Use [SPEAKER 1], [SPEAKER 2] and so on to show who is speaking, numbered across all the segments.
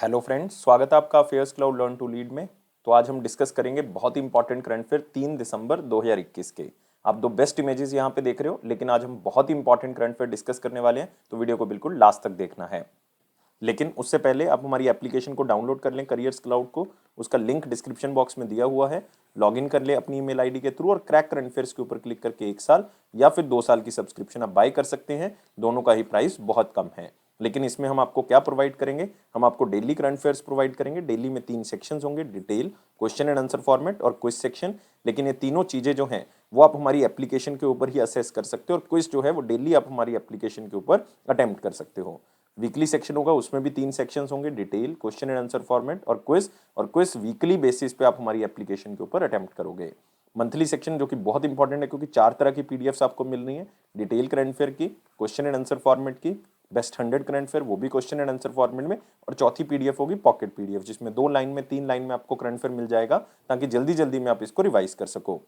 [SPEAKER 1] Hello friends, स्वागत है आपका affairs cloud learn to lead में। तो आज हम डिस्कस करेंगे बहुत ही इंपॉर्टेंट करंट अफेयर 3 दिसंबर 2021 के। आप दो बेस्ट इमेजेस यहाँ पे देख रहे हो, लेकिन आज हम बहुत ही इंपॉर्टेंट करंट अफेयर डिस्कस करने वाले हैं, तो वीडियो को बिल्कुल लास्ट तक देखना है। लेकिन उससे पहले आप हमारी एप्लीकेशन को डाउनलोड कर लें, करियर्स क्लाउड को। उसका लिंक डिस्क्रिप्शन बॉक्स में दिया हुआ है। लॉगिन कर ले अपनी ईमेल आईडी के थ्रू और क्रैक करंट अफेयर्स के ऊपर क्लिक करके 1 साल या फिर 2 साल की सब्सक्रिप्शन आप बाय कर सकते हैं। दोनों का ही प्राइस बहुत कम है। लेकिन इसमें हम आपको क्या प्रोवाइड करेंगे? हम आपको डेली करंट अफेयर्स प्रोवाइड करेंगे। डेली में 3 सेक्शंस होंगे, detail, question and answer format और क्विज सेक्शन। लेकिन ये तीनों चीजें जो हैं वो आप हमारी एप्लीकेशन के ऊपर ही असेस कर सकते हो, और क्विज जो है वो डेली आप हमारी एप्लीकेशन के ऊपर अटेम्प्ट कर सकते हो। वीकली सेक्शन होगा, उसमें भी 3 सेक्शंस होंगे, detail, question and answer format और क्विज वीकली बेसिस पे आप हमारी एप्लीकेशन के ऊपर अटेम्प्ट करोगे। मंथली सेक्शन जो कि बहुत इंपॉर्टेंट है, क्योंकि 4 तरह की पीडीएफ्स आपको मिल रही है। डिटेल करंट अफेयर की, क्वेश्चन एंड आंसर फॉर्मेट की, बेस्ट 100 करंट अफेयर वो भी क्वेश्चन एंड आंसर फॉर्मेट में, और चौथी पीडीएफ होगी पॉकेट पीडीएफ, जिसमें 2 लाइन में 3 लाइन में आपको करंट अफेयर मिल जाएगा, ताकि जल्दी जल्दी में आप इसको रिवाइज कर सको।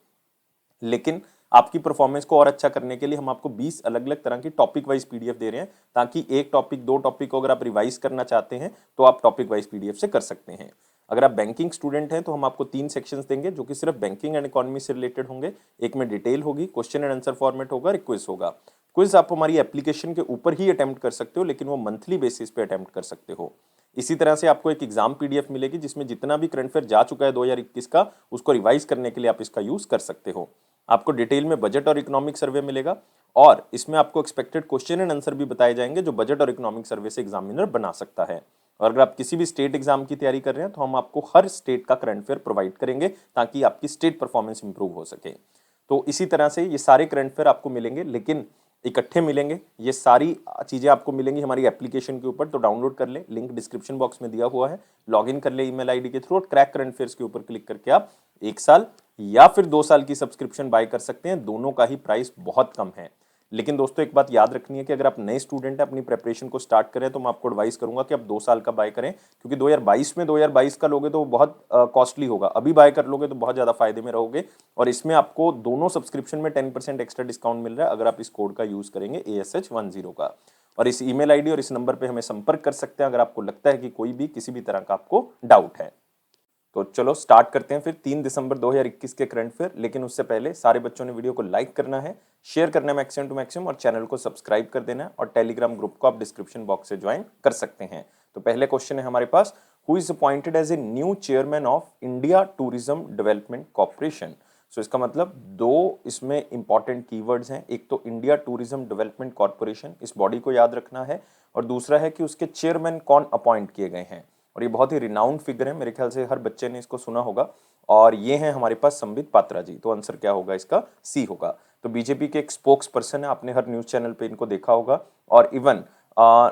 [SPEAKER 1] लेकिन आपकी परफॉर्मेंस को और अच्छा करने के लिए हम आपको 20 अलग अलग तरह की टॉपिक वाइज पीडीएफ दे रहे हैं, ताकि एक टॉपिक 2 टॉपिक को अगर आप रिवाइज करना चाहते हैं तो आप टॉपिक वाइज पीडीएफ से कर सकते हैं। अगर आप बैंकिंग स्टूडेंट हैं तो हम आपको 3 सेक्शंस देंगे, जो कि सिर्फ बैंकिंग एंड इकोनॉमी से रिलेटेड होंगे। एक में डिटेल होगी, क्वेश्चन एंड आंसर फॉर्मेट होगा, क्विज होगा। क्विज आप हमारी एप्लीकेशन के ऊपर ही अटेम्प्ट कर सकते हो, लेकिन वो मंथली बेसिस पे अटेम्प्ट कर सकते हो। इसी तरह से आपको एक एग्जाम पीडीएफ मिलेगी, जिसमें जितना भी करंट अफेयर जा चुका है 2021 का, उसको रिवाइज करने के लिए आप इसका यूज कर सकते हो। आपको डिटेल में बजट और इकोनॉमिक सर्वे मिलेगा, और इसमें आपको एक्सपेक्टेड क्वेश्चन एंड आंसर भी बताए जाएंगे, जो बजट और इकोनॉमिक सर्वे से एग्जामिनर बना सकता है। और अगर आप किसी भी स्टेट एग्जाम की तैयारी कर रहे हैं तो हम आपको हर स्टेट का करंट अफेयर प्रोवाइड करेंगे, ताकि आपकी स्टेट परफॉर्मेंस इंप्रूव हो सके। तो इसी तरह से ये सारे करंट अफेयर आपको मिलेंगे, लेकिन इकट्ठे मिलेंगे। ये सारी चीजें आपको मिलेंगी हमारी एप्लीकेशन के ऊपर, तो डाउनलोड कर ले, लिंक डिस्क्रिप्शन बॉक्स में दिया हुआ है। लॉगिन कर ले ईमेल आईडी के थ्रू, और क्रैक करंट अफेयर्स के ऊपर क्लिक करके आप 1 साल या फिर 2 साल की सब्सक्रिप्शन बाय कर सकते हैं। दोनों का ही प्राइस बहुत कम है। लेकिन दोस्तों, एक बात याद रखनी है कि अगर आप नए स्टूडेंट हैं, अपनी प्रेपरेशन को स्टार्ट करें, तो मैं आपको एडवाइस करूंगा कि आप 2 साल का बाय करें, क्योंकि 2022 का लोगे तो बहुत कॉस्टली होगा। अभी बाय कर लोगे तो बहुत ज्यादा फायदे में रहोगे, और इसमें आपको दोनों सब्सक्रिप्शन में 10% एक्स्ट्रा डिस्काउंट मिल रहा है, अगर आप इस कोड का यूज करेंगे ASH10 का। और इस ईमेल आईडी और इस नंबर पे हमें संपर्क कर सकते हैं, अगर आपको लगता है कि कोई भी किसी भी तरह का आपको डाउट है। तो चलो स्टार्ट करते हैं फिर 3 दिसंबर 2021 के करंट अफेयर। लेकिन उससे पहले सारे बच्चों ने वीडियो को लाइक करना है, शेयर करना है मैक्सिमम टू मैक्सिमम, और चैनल को सब्सक्राइब कर देना है, और टेलीग्राम ग्रुप को आप डिस्क्रिप्शन बॉक्स से ज्वाइन कर सकते हैं। तो पहले क्वेश्चन है हमारे पास, who is appointed as a new chairman of India Tourism Development Corporation. So इसका मतलब दो इसमें इंपॉर्टेंट कीवर्ड्स हैं। एक तो इंडिया टूरिज्म डेवलपमेंट कॉर्पोरेशन, इस बॉडी को याद रखना है, और दूसरा है कि उसके चेयरमैन कौन अपॉइंट किए गए हैं। और ये बहुत ही रिनाउंड फिगर है, मेरे ख्याल से हर बच्चे ने इसको सुना होगा, और ये हैं हमारे पास संबित पात्रा जी। तो आंसर क्या होगा इसका? सी होगा। तो बीजेपी के एक स्पोक्स पर्सन है, आपने हर न्यूज चैनल पे इनको देखा होगा, और इवन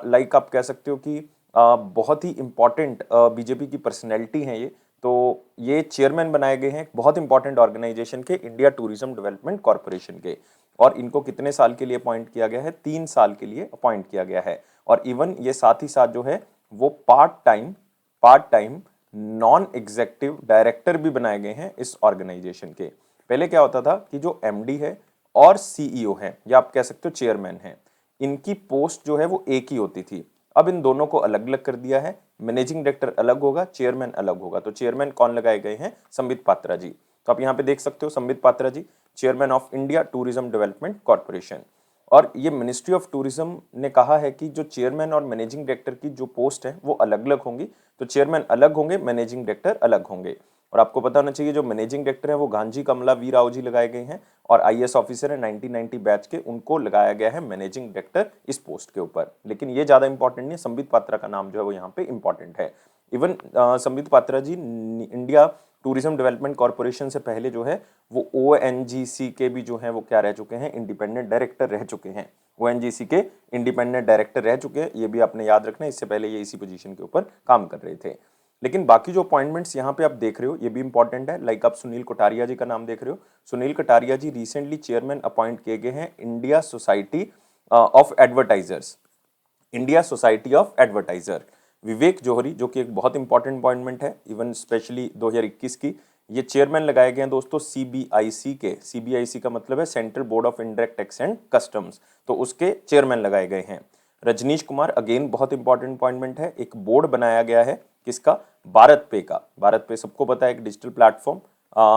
[SPEAKER 1] लाइक आप कह सकते हो कि बहुत ही इंपॉर्टेंट बीजेपी की पर्सनैलिटी है ये। तो ये चेयरमैन बनाए गए हैं बहुत इंपॉर्टेंट ऑर्गेनाइजेशन के, इंडिया टूरिज्म डेवलपमेंट कॉर्पोरेशन के। और इनको कितने साल के लिए अपॉइंट किया गया है? 3 साल के लिए अपॉइंट किया गया है। और इवन ये साथ ही साथ जो है वो part time non executive director भी बनाए गए हैं इस ऑर्गेनाइजेशन के। पहले क्या होता था कि जो एमडी है और सीईओ है, या आप कह सकते हो चेयरमैन है, इनकी पोस्ट जो है वो एक ही होती थी। अब इन दोनों को अलग अलग कर दिया है। मैनेजिंग डायरेक्टर अलग होगा, चेयरमैन अलग होगा। तो चेयरमैन कौन लगाए गए हैं? संबित पात्रा जी। तो आप यहाँ पे देख सकते हो Sambit Patra ji, chairman of India Tourism Development Corporation. और ये मिनिस्ट्री ऑफ टूरिज्म ने कहा है कि जो चेयरमैन और मैनेजिंग डायरेक्टर की जो पोस्ट है वो अलग अलग होंगी। तो चेयरमैन अलग होंगे, मैनेजिंग डायरेक्टर अलग होंगे। और आपको पता होना चाहिए जो मैनेजिंग डायरेक्टर है वो गांजी कमला वी राव जी लगाए गए हैं, और आईएएस ऑफिसर है 1990 बैच के, उनको लगाया गया है मैनेजिंग डायरेक्टर इस पोस्ट के ऊपर। लेकिन ये ज्यादा इंपॉर्टेंट नहीं है, संबित पात्रा का नाम जो है वो यहाँ पे इंपॉर्टेंट है। इवन संबित पात्रा जी इंडिया टूरिज्म डेवलपमेंट कॉर्पोरेशन से पहले जो है वो ONGC के भी जो है वो क्या रह चुके हैं? इंडिपेंडेंट डायरेक्टर रह चुके हैं। ONGC के इंडिपेंडेंट डायरेक्टर रह चुके हैं, ये भी आपने याद रखना है। इससे पहले ये इसी पोजीशन के ऊपर काम कर रहे थे। लेकिन बाकी जो अपॉइंटमेंट्स यहाँ पे आप देख रहे हो ये भी इंपॉर्टेंट है। लाइक आप सुनील कटारिया जी का नाम देख रहे हो। Sunil Kataria ji recently chairman appoint किए गए हैं India Society of Advertisers, India Society of Advertiser. Vivek Johri जो कि एक बहुत इंपॉर्टेंट अपॉइंटमेंट है, इवन स्पेशली 2021 की, ये चेयरमैन लगाए गए हैं दोस्तों सीबीआईसी के। सीबीआईसी का मतलब है central board of indirect tax and customs, तो उसके चेयरमैन लगाए गए हैं। रजनीश कुमार अगेन बहुत इंपॉर्टेंट अपॉइंटमेंट है, एक बोर्ड बनाया गया है किसका? भारत पे का। भारत पे सबको पता है एक डिजिटल प्लेटफॉर्म।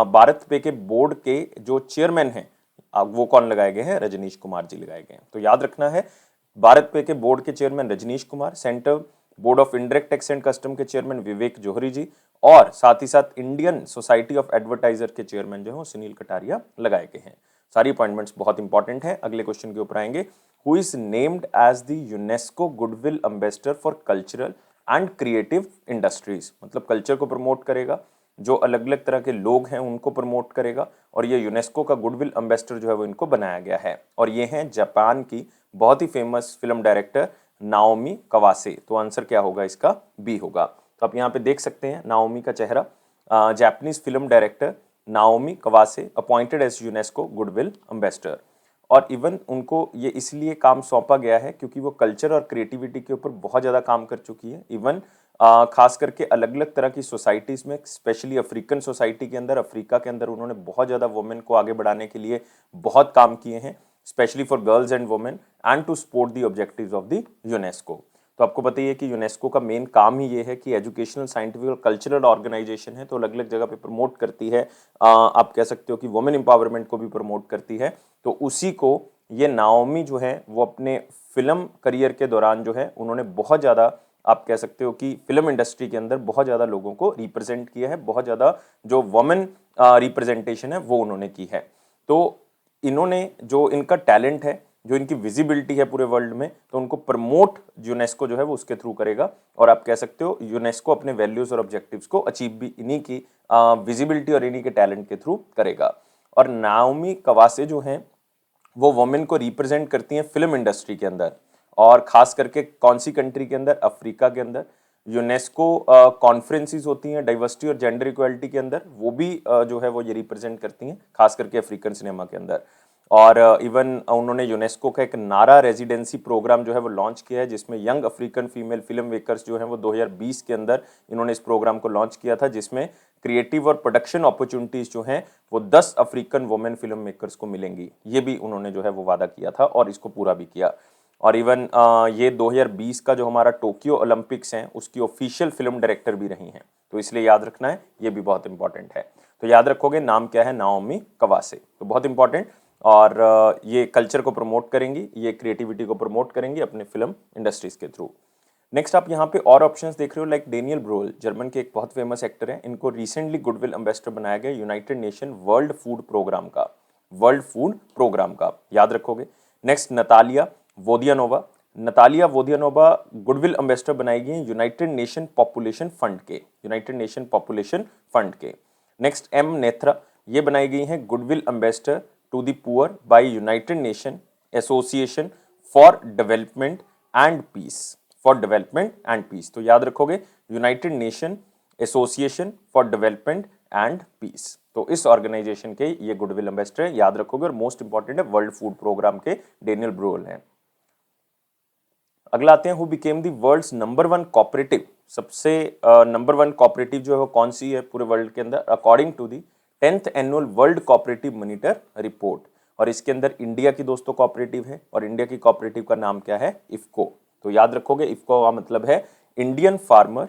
[SPEAKER 1] भारत पे के बोर्ड के जो चेयरमैन हैं वो कौन लगाए गए हैं? रजनीश कुमार जी लगाए गए हैं। तो याद रखना है भारत पे के बोर्ड के chairman Rajneesh Kumar, central board of indirect tax and custom के चेयरमैन विवेक जौहरी जी, और साथ ही साथ इंडियन सोसाइटी ऑफ एडवर्टाइजर के चेयरमैन जो है सुनील कटारिया लगाए गए हैं। सारी अपॉइंटमेंट्स बहुत इंपॉर्टेंट है। अगले क्वेश्चन के ऊपर आएंगे। Who is named as the UNESCO goodwill ambassador for cultural and creative industries? मतलब कल्चर को प्रमोट करेगा, जो अलग अलग तरह के लोग हैं उनको प्रमोट करेगा, और ये यूनेस्को का गुडविल एम्बेसडर जो है वो इनको बनाया गया है। और ये हैं जापान की बहुत ही फेमस फिल्म डायरेक्टर नाओमी कवासे। तो आंसर क्या होगा इसका? बी होगा। तो आप यहाँ पे देख सकते हैं नाओमी का चेहरा। Japanese film director Naomi Kawase appointed as UNESCO goodwill ambassador. और इवन उनको ये इसलिए काम सौंपा गया है क्योंकि वो कल्चर और क्रिएटिविटी के ऊपर बहुत ज़्यादा काम कर चुकी है। इवन खास करके अलग अलग तरह की सोसाइटीज़ में, स्पेशली अफ्रीकन सोसाइटी के अंदर, अफ्रीका के अंदर उन्होंने बहुत ज़्यादा वुमेन को आगे बढ़ाने के लिए बहुत काम किए हैं, specially for girls and women and to support the objectives of the UNESCO. तो आपको पता ही है कि यूनेस्को का मेन काम ही ये है कि एजुकेशनल, साइंटिफिक और कल्चरल ऑर्गेनाइजेशन है, तो अलग अलग जगह पे प्रमोट करती है। आप कह सकते हो कि वुमेन एम्पावरमेंट को भी प्रमोट करती है। तो उसी को ये नाओमी जो है वो अपने फिल्म करियर के दौरान जो है उन्होंने बहुत ज़्यादा, आप कह सकते हो कि फिल्म इंडस्ट्री के अंदर बहुत ज़्यादा लोगों को रिप्रेजेंट किया है, बहुत ज़्यादा जो वुमेन रिप्रेजेंटेशन है वो उन्होंने की है। तो इन्होंने जो इनका टैलेंट है, जो इनकी विजिबिलिटी है पूरे वर्ल्ड में, तो उनको प्रमोट यूनेस्को जो है वो उसके थ्रू करेगा। और आप कह सकते हो यूनेस्को अपने वैल्यूज और ऑब्जेक्टिव्स को अचीव भी इन्हीं की विजिबिलिटी और इन्हीं के टैलेंट के थ्रू करेगा। और नाओमी कवासे जो हैं वो वुमेन को रिप्रेजेंट करती हैं फिल्म इंडस्ट्री के अंदर, और खास करके कौन सी कंट्री के अंदर? अफ्रीका के अंदर। यूनेस्को कॉन्फ्रेंसेस होती हैं डाइवर्सिटी और जेंडर इक्वालिटी के अंदर, वो भी जो है वो ये रिप्रेजेंट करती हैं, खास करके अफ्रीकन सिनेमा के अंदर। और इवन उन्होंने यूनेस्को का एक नारा रेजिडेंसी प्रोग्राम जो है वो लॉन्च किया है, जिसमें young African female film makers जो हैं वो 2020 के अंदर इन्होंने इस प्रोग्राम को लॉन्च किया था, जिसमें क्रिएटिव और प्रोडक्शन अपॉर्चुनिटीज जो हैं वो 10 अफ्रीकन वुमेन फिल्म मेकर्स को मिलेंगी। ये भी उन्होंने जो है वो वादा किया था और इसको पूरा भी किया। और इवन ये 2020 का जो हमारा टोक्यो ओलंपिक्स हैं उसकी ऑफिशियल फिल्म डायरेक्टर भी रही हैं। तो इसलिए याद रखना है, ये भी बहुत इंपॉर्टेंट है। तो याद रखोगे नाम क्या है? नाओमी कवासे। तो बहुत इंपॉर्टेंट। और ये कल्चर को प्रमोट करेंगी, ये क्रिएटिविटी को प्रमोट करेंगी अपने फिल्म इंडस्ट्रीज के थ्रू। नेक्स्ट आप यहाँ पे और ऑप्शंस देख रहे हो, लाइक डेनियल ब्रोल, जर्मन के एक बहुत फेमस एक्टर हैं, इनको रिसेंटली गुडविल एम्बेसडर बनाया गया United Nation World food Programme का, वर्ल्ड फूड प्रोग्राम का, याद रखोगे। Next Natalia Vodianova, Natalia Vodianova goodwill ambassador बनाई गई यूनाइटेड नेशन पॉपुलेशन फंड के, यूनाइटेड नेशन पॉपुलेशन फंड के। नेक्स्ट एम नेथ्रा, ये बनाई गई हैं goodwill ambassador to the poor by United Nation Association for development and Peace, for development and piece. तो याद रखोगे United Nation Association for development and piece. तो इस ऑर्गेनाइजेशन के ये गुडविल एम्बेसडर है, याद रखोगे। और मोस्ट इंपॉर्टेंट है वर्ल्ड फूड प्रोग्राम के डेनियल ब्रोल हैं। अगला आते हैं, who became the world's number 1 cooperative, सबसे नंबर 1 कोऑपरेटिव जो है कौन सी है पूरे वर्ल्ड के अंदर, according to the 10th annual world cooperative monitor report. और इसके अंदर इंडिया की दोस्तों कोऑपरेटिव है, और इंडिया की कोऑपरेटिव का नाम क्या है? इफ्को। तो याद रखोगे इफ्को का मतलब है Indian farmer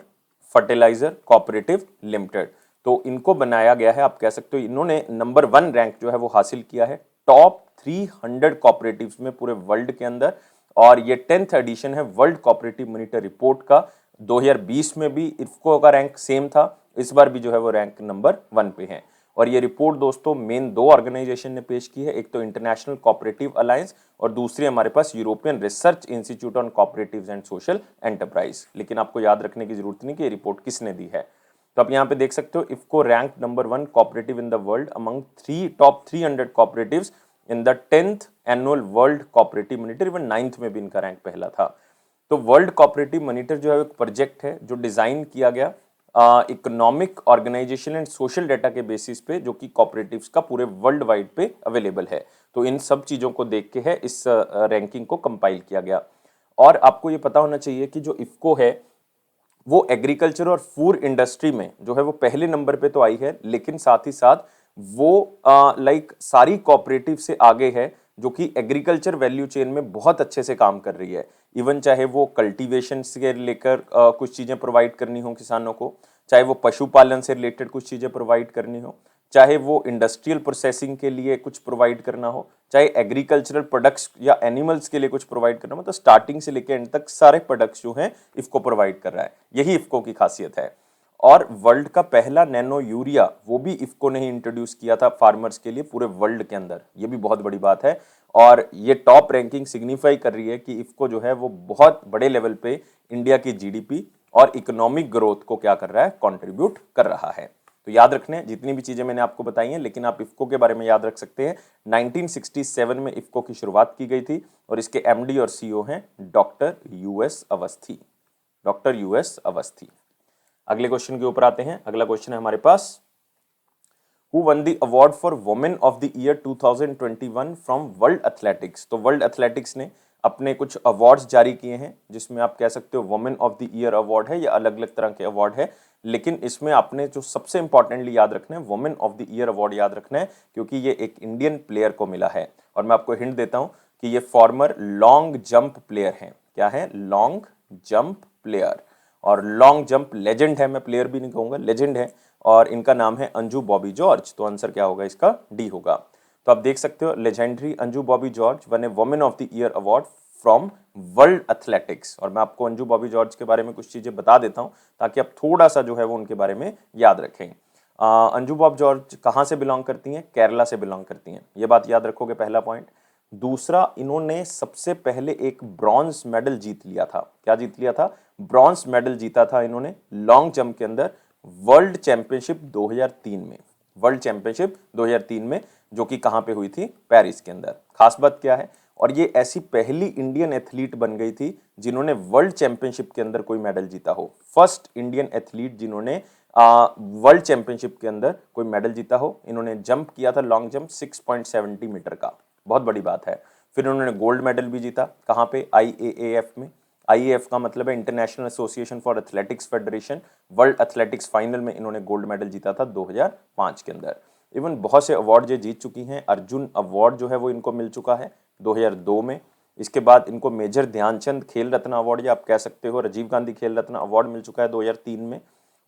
[SPEAKER 1] fertiliser cooperative limited. तो इनको बनाया गया है, आप कह सकते हो इन्होंने नंबर 1 रैंक जो है वो हासिल किया है टॉप 300 कोऑपरेटिव्स में पूरे वर्ल्ड के अंदर। और ये 10th एडिशन है वर्ल्ड कोऑपरेटिव मॉनिटर रिपोर्ट का। 2020 में भी इफ्को का रैंक सेम था, इस बार भी जो है वो रैंक नंबर 1 पे है। और ये रिपोर्ट दोस्तों मेन 2 ऑर्गेनाइजेशन ने पेश की है, एक तो इंटरनेशनल कोऑपरेटिव अलायंस और दूसरी हमारे पास European Research Institute on Cooperatives and Social Enterprise. लेकिन आपको याद रखने की जरूरत नहीं कि ये रिपोर्ट किसने दी है। तो आप यहाँ पे देख सकते हो IFFCO rank number 1 cooperative in the world among top 300 cooperatives in the 10th annual world cooperative monitor. Even 9th में भी इनका रैंक पहला था। तो वर्ल्ड कोऑपरेटिव मॉनिटर जो है एक प्रोजेक्ट है जो डिजाइन किया गया economic organisation and social data के बेसिस पे, जो कि कोऑपरेटिव्स का पूरे वर्ल्ड वाइड पे अवेलेबल है। तो इन सब चीजों को देख के है इस रैंकिंग को कंपाइल किया गया। और आपको ये पता होना चाहिए कि जो इफ्को है वो एग्रीकल्चर और फूड इंडस्ट्री में जो है वो पहले नंबर पे तो आई है, लेकिन साथ ही साथ वो लाइक सारी कोऑपरेटिव से आगे है जो कि एग्रीकल्चर वैल्यू चेन में बहुत अच्छे से काम कर रही है। इवन चाहे वो कल्टीवेशन से लेकर कुछ चीज़ें प्रोवाइड करनी हो किसानों को, चाहे वो पशुपालन से रिलेटेड कुछ चीज़ें प्रोवाइड करनी हो, चाहे वो इंडस्ट्रियल प्रोसेसिंग के लिए कुछ प्रोवाइड करना हो, चाहे एग्रीकल्चरल प्रोडक्ट्स या एनिमल्स के लिए कुछ प्रोवाइड करना हो, तो स्टार्टिंग से लेकर एंड तक सारे प्रोडक्ट्स जो हैं इफको प्रोवाइड कर रहा है। यही इफको की खासियत है। और वर्ल्ड का पहला नैनो यूरिया वो भी इफको ने ही इंट्रोड्यूस किया था फार्मर्स के लिए पूरे वर्ल्ड के अंदर। ये भी बहुत बड़ी बात है और ये टॉप रैंकिंग सिग्निफाई कर रही है कि इफको जो है वो बहुत बड़े लेवल पे इंडिया की जीडीपी और इकोनॉमिक ग्रोथ को क्या कर रहा है, कंट्रीब्यूट कर रहा है। तो याद रखने जितनी भी चीजें मैंने आपको बताई हैं, लेकिन आप इफको के बारे में याद रख सकते हैं 1967 में इफको की शुरुआत की गई थी और इसके एमडी और सीईओ हैं doctor US Awasthi. Doctor US Awasthi. अगले क्वेश्चन के ऊपर आते हैं। अगला क्वेश्चन है हमारे पास, who won the award for women of the year 2021 from World Athletics. तो वर्ल्ड एथलेटिक्स ने अपने कुछ अवार्ड्स जारी किए हैं, जिसमें आप कह सकते हो women of the year award है या अलग अलग तरह के अवार्ड है, लेकिन इसमें आपने जो सबसे इंपॉर्टेंटली याद रखना है women of the year award याद रखना है, क्योंकि ये एक इंडियन प्लेयर को मिला है। और मैं आपको हिंट देता हूं कि ये फॉर्मर लॉन्ग जंप प्लेयर हैं। क्या है? Long jump player. और लॉन्ग जंप लेजेंड है, मैं प्लेयर भी नहीं कहूंगा, लेजेंड है। और इनका नाम है अंजू बॉबी जॉर्ज। तो आंसर क्या होगा इसका? डी होगा। तो आप देख सकते हो legendary Anju Bobby George one A women of the year award from World athletics. और मैं आपको अंजू बॉबी जॉर्ज के बारे में कुछ चीजें बता देता हूं ताकि आप थोड़ा सा जो है वो उनके बारे में याद रखें। अंजू बॉब जॉर्ज कहाँ से बिलोंग करती हैं? केरला से बिलोंग करती हैं। ये बात याद रखोगे, पहला पॉइंट। दूसरा, इन्होंने सबसे पहले एक ब्रॉन्ज मेडल जीत लिया था। क्या जीत लिया था? ब्रॉन्ज मेडल जीता था इन्होंने लॉन्ग जंप के अंदर वर्ल्ड चैंपियनशिप 2003 में। वर्ल्ड चैंपियनशिप 2003 में, जो कि कहां पे हुई थी? पेरिस के अंदर। खास बात क्या है? और ये ऐसी पहली इंडियन एथलीट बन गई थी जिन्होंने वर्ल्ड चैंपियनशिप के अंदर कोई मेडल जीता हो। फर्स्ट इंडियन एथलीट जिन्होंने वर्ल्ड चैंपियनशिप के अंदर कोई मेडल जीता हो। इन्होंने जंप किया था लॉन्ग जंप 6.70 मीटर का, बहुत बड़ी बात है। फिर उन्होंने गोल्ड मेडल भी जीता। कहां पे? आईएएएफ में। आईएएफ का मतलब है international association for athletics federation. World athletics final में इन्होंने गोल्ड मेडल जीता था 2005 के अंदर। इवन बहुत से अवार्ड ये जीत चुकी हैं। अर्जुन अवार्ड जो है वो इनको मिल चुका है 2002 में। इसके बाद इनको मेजर ध्यानचंद खेल रत्न अवार्ड, या आप कह सकते हो राजीव गांधी खेल रत्न अवार्ड मिल चुका है 2003 में।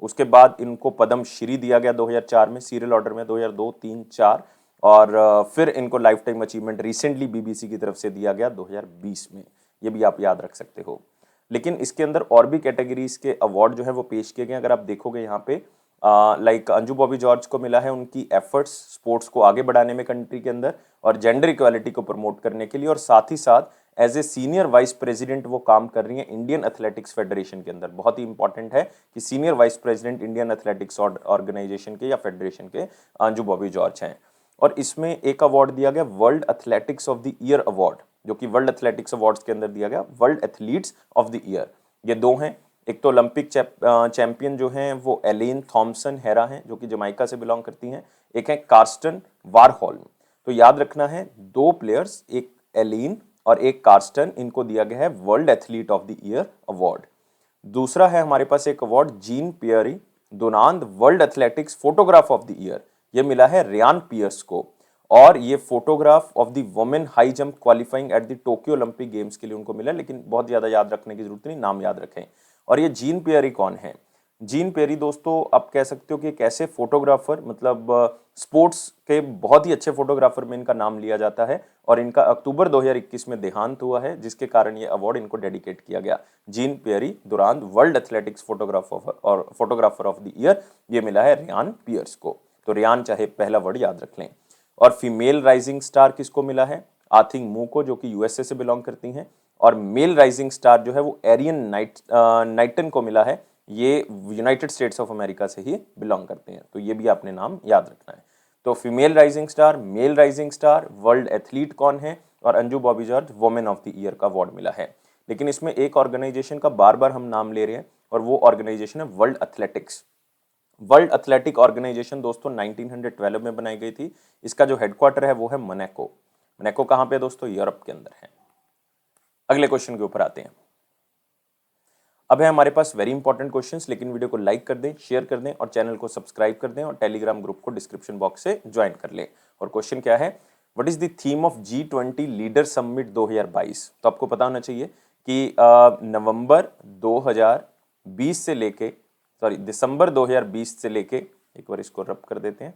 [SPEAKER 1] उसके बाद इनको पद्म श्री दिया गया 2004 में, सीरियल ऑर्डर में 2002, 3, 4। और फिर इनको life time achievement recently BBC की तरफ से दिया गया 2020 में। ये भी आप याद रख सकते हो। लेकिन इसके अंदर और भी कैटेगरीज के अवार्ड जो है वो पेश किए गए। अगर आप देखोगे यहाँ पे लाइक अंजू बॉबी जॉर्ज को मिला है उनकी एफर्ट्स स्पोर्ट्स को आगे बढ़ाने में कंट्री के अंदर और जेंडर इक्वालिटी को प्रमोट करने के लिए, और साथ ही साथ as a senior vice president वो काम कर रही हैं इंडियन एथलेटिक्स फेडरेशन के अंदर। बहुत ही इंपॉर्टेंट है कि senior vice president Indian athletics organisation के या फेडरेशन के अंजू बॉबी जॉर्ज हैं। और इसमें एक अवार्ड दिया गया world athletics of the year award, जो कि वर्ल्ड एथलेटिक्स अवार्ड्स के अंदर दिया गया world athletes of the year. ये दो हैं, एक तो ओलंपिक चैंपियन जो हैं वो एलेन थॉम्सन हेरा हैं, जो कि जमाइका से बिलोंग करती हैं। एक है कार्स्टन वारहोल्म। तो याद रखना है दो प्लेयर्स, एक एलेन और एक कार्स्टन, इनको दिया गया है world athlete of the year award. दूसरा है हमारे पास एक award Jean Pierre Donald world athletics photograph of the year. ये मिला है रियान पियर्स को, और ये photograph of the women high jump qualifying at the Tokyo Olympic games के लिए उनको मिला, लेकिन बहुत ज्यादा याद रखने की जरूरत नहीं, नाम याद रखें। और ये जीन पियरी कौन है? जीन पेरी दोस्तों आप कह सकते हो कि एक ऐसे फोटोग्राफर, मतलब स्पोर्ट्स के बहुत ही अच्छे फोटोग्राफर में इनका नाम लिया जाता है, और इनका अक्टूबर 2021 में देहांत हुआ है, जिसके कारण ये अवार्ड इनको डेडिकेट किया गया। जीन पेरी दुरान world athletics photographer of the year ये मिला है रियान पियर्स को। तो रियान चाहे पहला वर्ड याद रख लें। और फीमेल राइजिंग स्टार किसको मिला है? आथिंग मू को, जो कि यूएसए से बिलोंग करती हैं। और मेल राइजिंग स्टार जो है वो एरियन नाइटन को मिला है, ये यूनाइटेड स्टेट्स ऑफ अमेरिका से ही बिलोंग करते हैं। तो ये भी आपने नाम याद रखना है। तो female rising star, male rising star, world athlete कौन है, और Anju Bobby George women of the year का अवार्ड मिला है। लेकिन इसमें एक ऑर्गेनाइजेशन का बार बार हम नाम ले रहे हैं, और वो ऑर्गेनाइजेशन है world athletics. World athletic organisation दोस्तों 1912 में बनाई गई थी। इसका जो हेडक्वार्टर है वो है मोनाको। मोनाको कहां पे दोस्तों? यूरोप के अंदर है। अगले क्वेश्चन के ऊपर आते हैं। अब है हमारे पास वेरी इंपॉर्टेंट क्वेश्चंस, लेकिन वीडियो को लाइक कर दें, शेयर कर दें और चैनल को सब्सक्राइब कर दें, और टेलीग्राम ग्रुप को डिस्क्रिप्शन बॉक्स से ज्वाइन कर लें। और क्वेश्चन क्या है? What is the theme of G20 leader summit 2022? तो आपको पता होना चाहिए कि नवंबर 2020 से लेके दिसंबर 2020 से लेके, एक बार इसको रब कर देते हैं।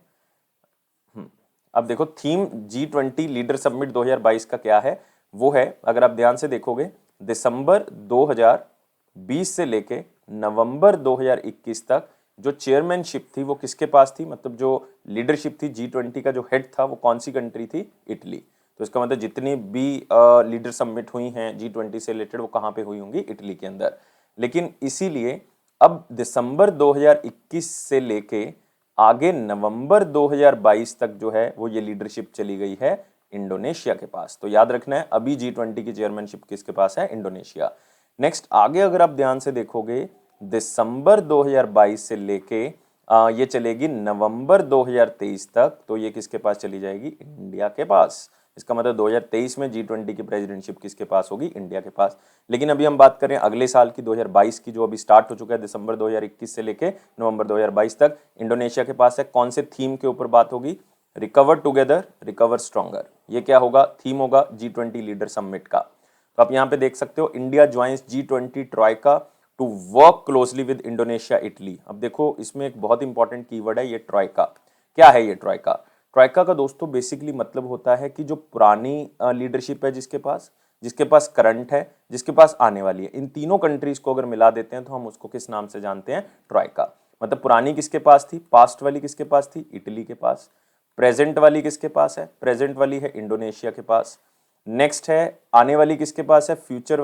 [SPEAKER 1] अब देखो थीम G20 लीडर समिट 2022 का क्या है, वो है, अगर आप ध्यान से देखोगे, दिसंबर 2020 से लेके नवंबर 2021 तक जो चेयरमैनशिप थी वो किसके पास थी, मतलब जो लीडरशिप थी G20 का जो हेड था वो कौन सी कंट्री थी, इटली। तो इसका मतलब जितनी भी लीडर समिट हुई हैं G20 से रिलेटेड वो कहाँ पे हुई होंगी, इटली के अंदर। लेकिन इसीलिए अब दिसंबर 2021 से लेके आगे नवंबर 2022 तक जो है वो ये लीडरशिप चली गई है इंडोनेशिया के पास। तो याद रखना है अभी G20 की चेयरमैनशिप किसके पास है, इंडोनेशिया। नेक्स्ट आगे अगर आप ध्यान से देखोगे दिसंबर 2022 से लेके ये चलेगी नवंबर 2023 तक, तो ये किसके पास चली जाएगी, इंडिया के पास। इसका मतलब 2023 में G20 की प्रेसिडेंटशिप किसके पास होगी, इंडिया के पास। लेकिन अभी हम बात करें अगले साल की 2022 की, जो अभी स्टार्ट हो चुका है दिसंबर 2021 से लेके नवंबर 2022 तक, इंडोनेशिया के पास है। कौन से थीम के ऊपर बात होगी, रिकवर टुगेदर रिकवर स्ट्रॉन्गर। ये क्या होगा, थीम होगा G20 लीडर समिट का। तो आप यहाँ पे देख सकते हो, India joins G20 troika to work closely with Indonesia Italy. अब देखो इसमें एक बहुत इंपॉर्टेंट कीवर्ड है ये ट्राइका। क्या है ये ट्राइका? ट्राइका का दोस्तों बेसिकली मतलब होता है कि जो पुरानी लीडरशिप है जिसके पास करंट है, जिसके पास आने वाली है, इन तीनों कंट्रीज को अगर मिला देते हैं तो हम उसको किस नाम से जानते हैं, ट्राइका। मतलब पुरानी किसके पास थी, पास्ट वाली किसके पास थी, इटली के पास। प्रेजेंट वाली किसके पास है, प्रेजेंट वाली है इंडोनेशिया के पास। नेक्स्ट है आने वाली किसके पास है, फ्यूचर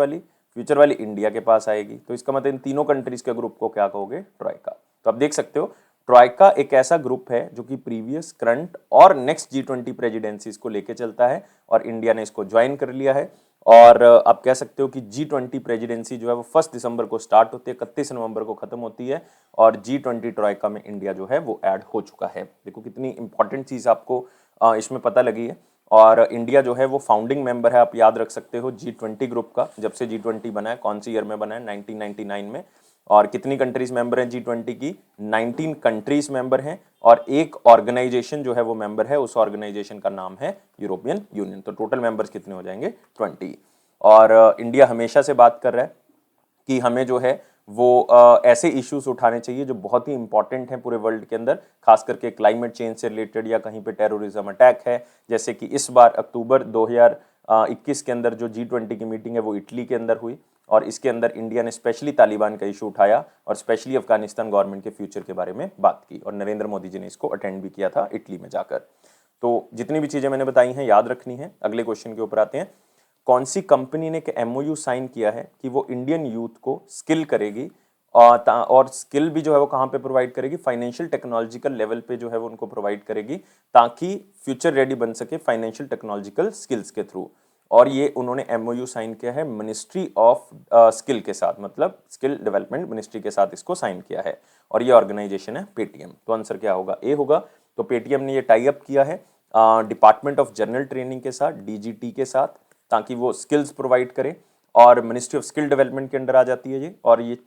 [SPEAKER 1] वाली इंडिया के पास आएगी। तो इसका मतलब इन तीनों कंट्रीज के ग्रुप को क्या कहोगे, ट्राइका। तो आप देख सकते हो ट्राइका एक ऐसा ग्रुप है जो कि प्रीवियस, करंट और नेक्स्ट G20 प्रेसिडेंसीज को लेके चलता है और इंडिया ने इसको ज्वाइन कर लिया है। और आप कह सकते हो कि G20 प्रेसिडेंसी जो है वो 1 दिसंबर को स्टार्ट होती है, 31 नवंबर को खत्म होती है और G20 ट्राइका में इंडिया जो है वो ऐड हो चुका है। देखो कितनी इंपॉर्टेंट चीज आपको इसमें पता लगी है। और इंडिया जो है वो फाउंडिंग मेंबर है, आप याद रख सकते हो G20 ग्रुप का। जब से G20 बना है, कौन सी ईयर में बना है, 1999 में। और कितनी कंट्रीज मेंबर हैं G20 की, 19 कंट्रीज मेंबर हैं और एक ऑर्गेनाइजेशन जो है वो मेंबर है, उस ऑर्गेनाइजेशन का नाम है यूरोपियन यूनियन। तो टोटल मेंबर्स कितने हो जाएंगे, 20। और इंडिया हमेशा से बात कर रहा है कि हमें जो है वो ऐसे इश्यूज उठाने चाहिए जो बहुत ही इंपॉर्टेंट हैं पूरे वर्ल्ड के अंदर, खास करके क्लाइमेट चेंज से रिलेटेड या कहीं पे टेररिज्म अटैक है। जैसे कि इस बार अक्टूबर 2021 के अंदर जो G20 की मीटिंग है वो इटली के अंदर हुई और इसके अंदर इंडिया ने स्पेशली तालिबान का इशू उठाया और स्पेशली अफगानिस्तान गवर्नमेंट के फ्यूचर के बारे में बात की और नरेंद्र मोदी जी ने इसको अटेंड भी किया था इटली में जाकर। तो जितनी भी चीजें मैंने बताई हैं याद रखनी है। अगले क्वेश्चन के ऊपर आते हैं। कौन सी कंपनी ने एक MOU साइन किया है कि वो इंडियन यूथ को स्किल करेगी और स्किल भी जो है वो कहाँ पे प्रोवाइड करेगी, फाइनेंशियल टेक्नोलॉजिकल लेवल पे जो है वो उनको प्रोवाइड करेगी ताकि फ्यूचर रेडी बन सके फाइनेंशियल टेक्नोलॉजिकल स्किल्स के थ्रू। और ये उन्होंने MOU साइन किया है मिनिस्ट्री ऑफ स्किल के साथ, मतलब स्किल डेवलपमेंट मिनिस्ट्री के साथ इसको साइन किया है और ये ऑर्गेनाइजेशन है पेटीएम। तो आंसर क्या होगा, ए होगा। तो पेटीएम ने ये टाई अप किया है डिपार्टमेंट ऑफ जनरल ट्रेनिंग के साथ, DGT के साथ, ताकि वो स्किल्स प्रोवाइड करे और मिनिस्ट्री ऑफ स्किल डेवलपमेंट के अंडर आ जाती है ये। और ये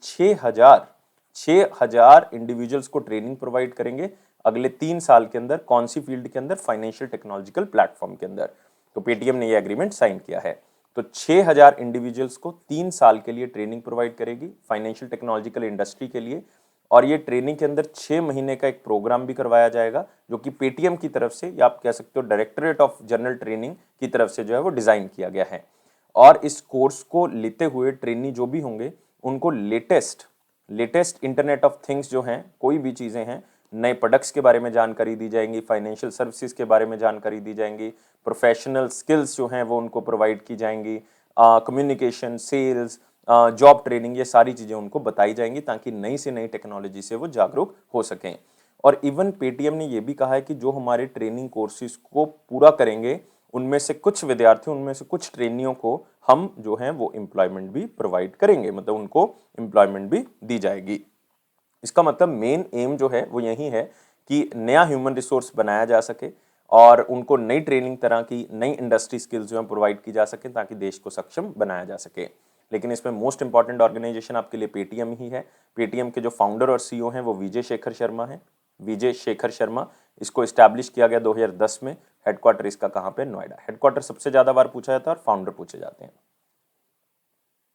[SPEAKER 1] 6,000 इंडिविजुअल्स को ट्रेनिंग प्रोवाइड करेंगे अगले 3 साल के अंदर। कौन सी फील्ड के अंदर, फाइनेंशियल टेक्नोलॉजिकल प्लेटफॉर्म के अंदर। तो पेटीएम ने ये एग्रीमेंट साइन किया है। तो 6,000 इंडिविजुअल्स को 3 साल के लिए ट्रेनिंग प्रोवाइड करेगी फाइनेंशियल टेक्नोलॉजिकल इंडस्ट्री के लिए। और ये ट्रेनिंग के अंदर 6 महीने का एक प्रोग्राम भी करवाया जाएगा जो कि पेटीएम की तरफ से, या आप कह सकते हो डायरेक्टरेट ऑफ जनरल ट्रेनिंग की तरफ से जो है वो डिजाइन किया गया है। और इस कोर्स को लेते हुए ट्रेनी जो भी होंगे उनको लेटेस्ट इंटरनेट ऑफ थिंग्स जो हैं, कोई भी चीजें हैं, नए प्रोडक्ट्स के बारे में जानकारी दी जाएंगी, फाइनेंशियल सर्विसेज के बारे में जानकारी दी जाएंगी, प्रोफेशनल स्किल्स जो हैं वो उनको प्रोवाइड की जाएंगी, कम्युनिकेशन, सेल्स, जॉब ट्रेनिंग, ये सारी चीजें उनको बताई जाएंगी ताकि नई से नई टेक्नोलॉजी से वो जागरूक हो सकें। और इवन पेटीएम ने ये भी कहा है कि जो हमारे ट्रेनिंग कोर्सेज को पूरा करेंगे उनमें से कुछ विद्यार्थियों, उनमें से कुछ ट्रेनियों को हम जो हैं वो एम्प्लॉयमेंट भी प्रोवाइड करेंगे, मतलब उनको एम्प्लॉयमेंट भी दी जाएगी। इसका मतलब मेन एम जो है वो यही है कि नया ह्यूमन रिसोर्स बनाया जा सके और उनको नई ट्रेनिंग तरह की नई इंडस्ट्री स्किल्स जो है प्रोवाइड की जा सके ताकि देश को सक्षम बनाया जा सके। लेकिन इसमें मोस्ट इंपॉर्टेंट ऑर्गेनाइजेशन आपके लिए पेटीएम ही है। पेटीएम के जो फाउंडर और CEO हैं वो विजय शेखर शर्मा हैं। विजय शेखर शर्मा, इसको इस्टेब्लिश किया गया 2010 में। हेडक्वार्टर इसका कहाँ पे, नोएडा। हेडक्वार्टर सबसे ज्यादा बार पूछा जाता है और फाउंडर पूछे जाते हैं।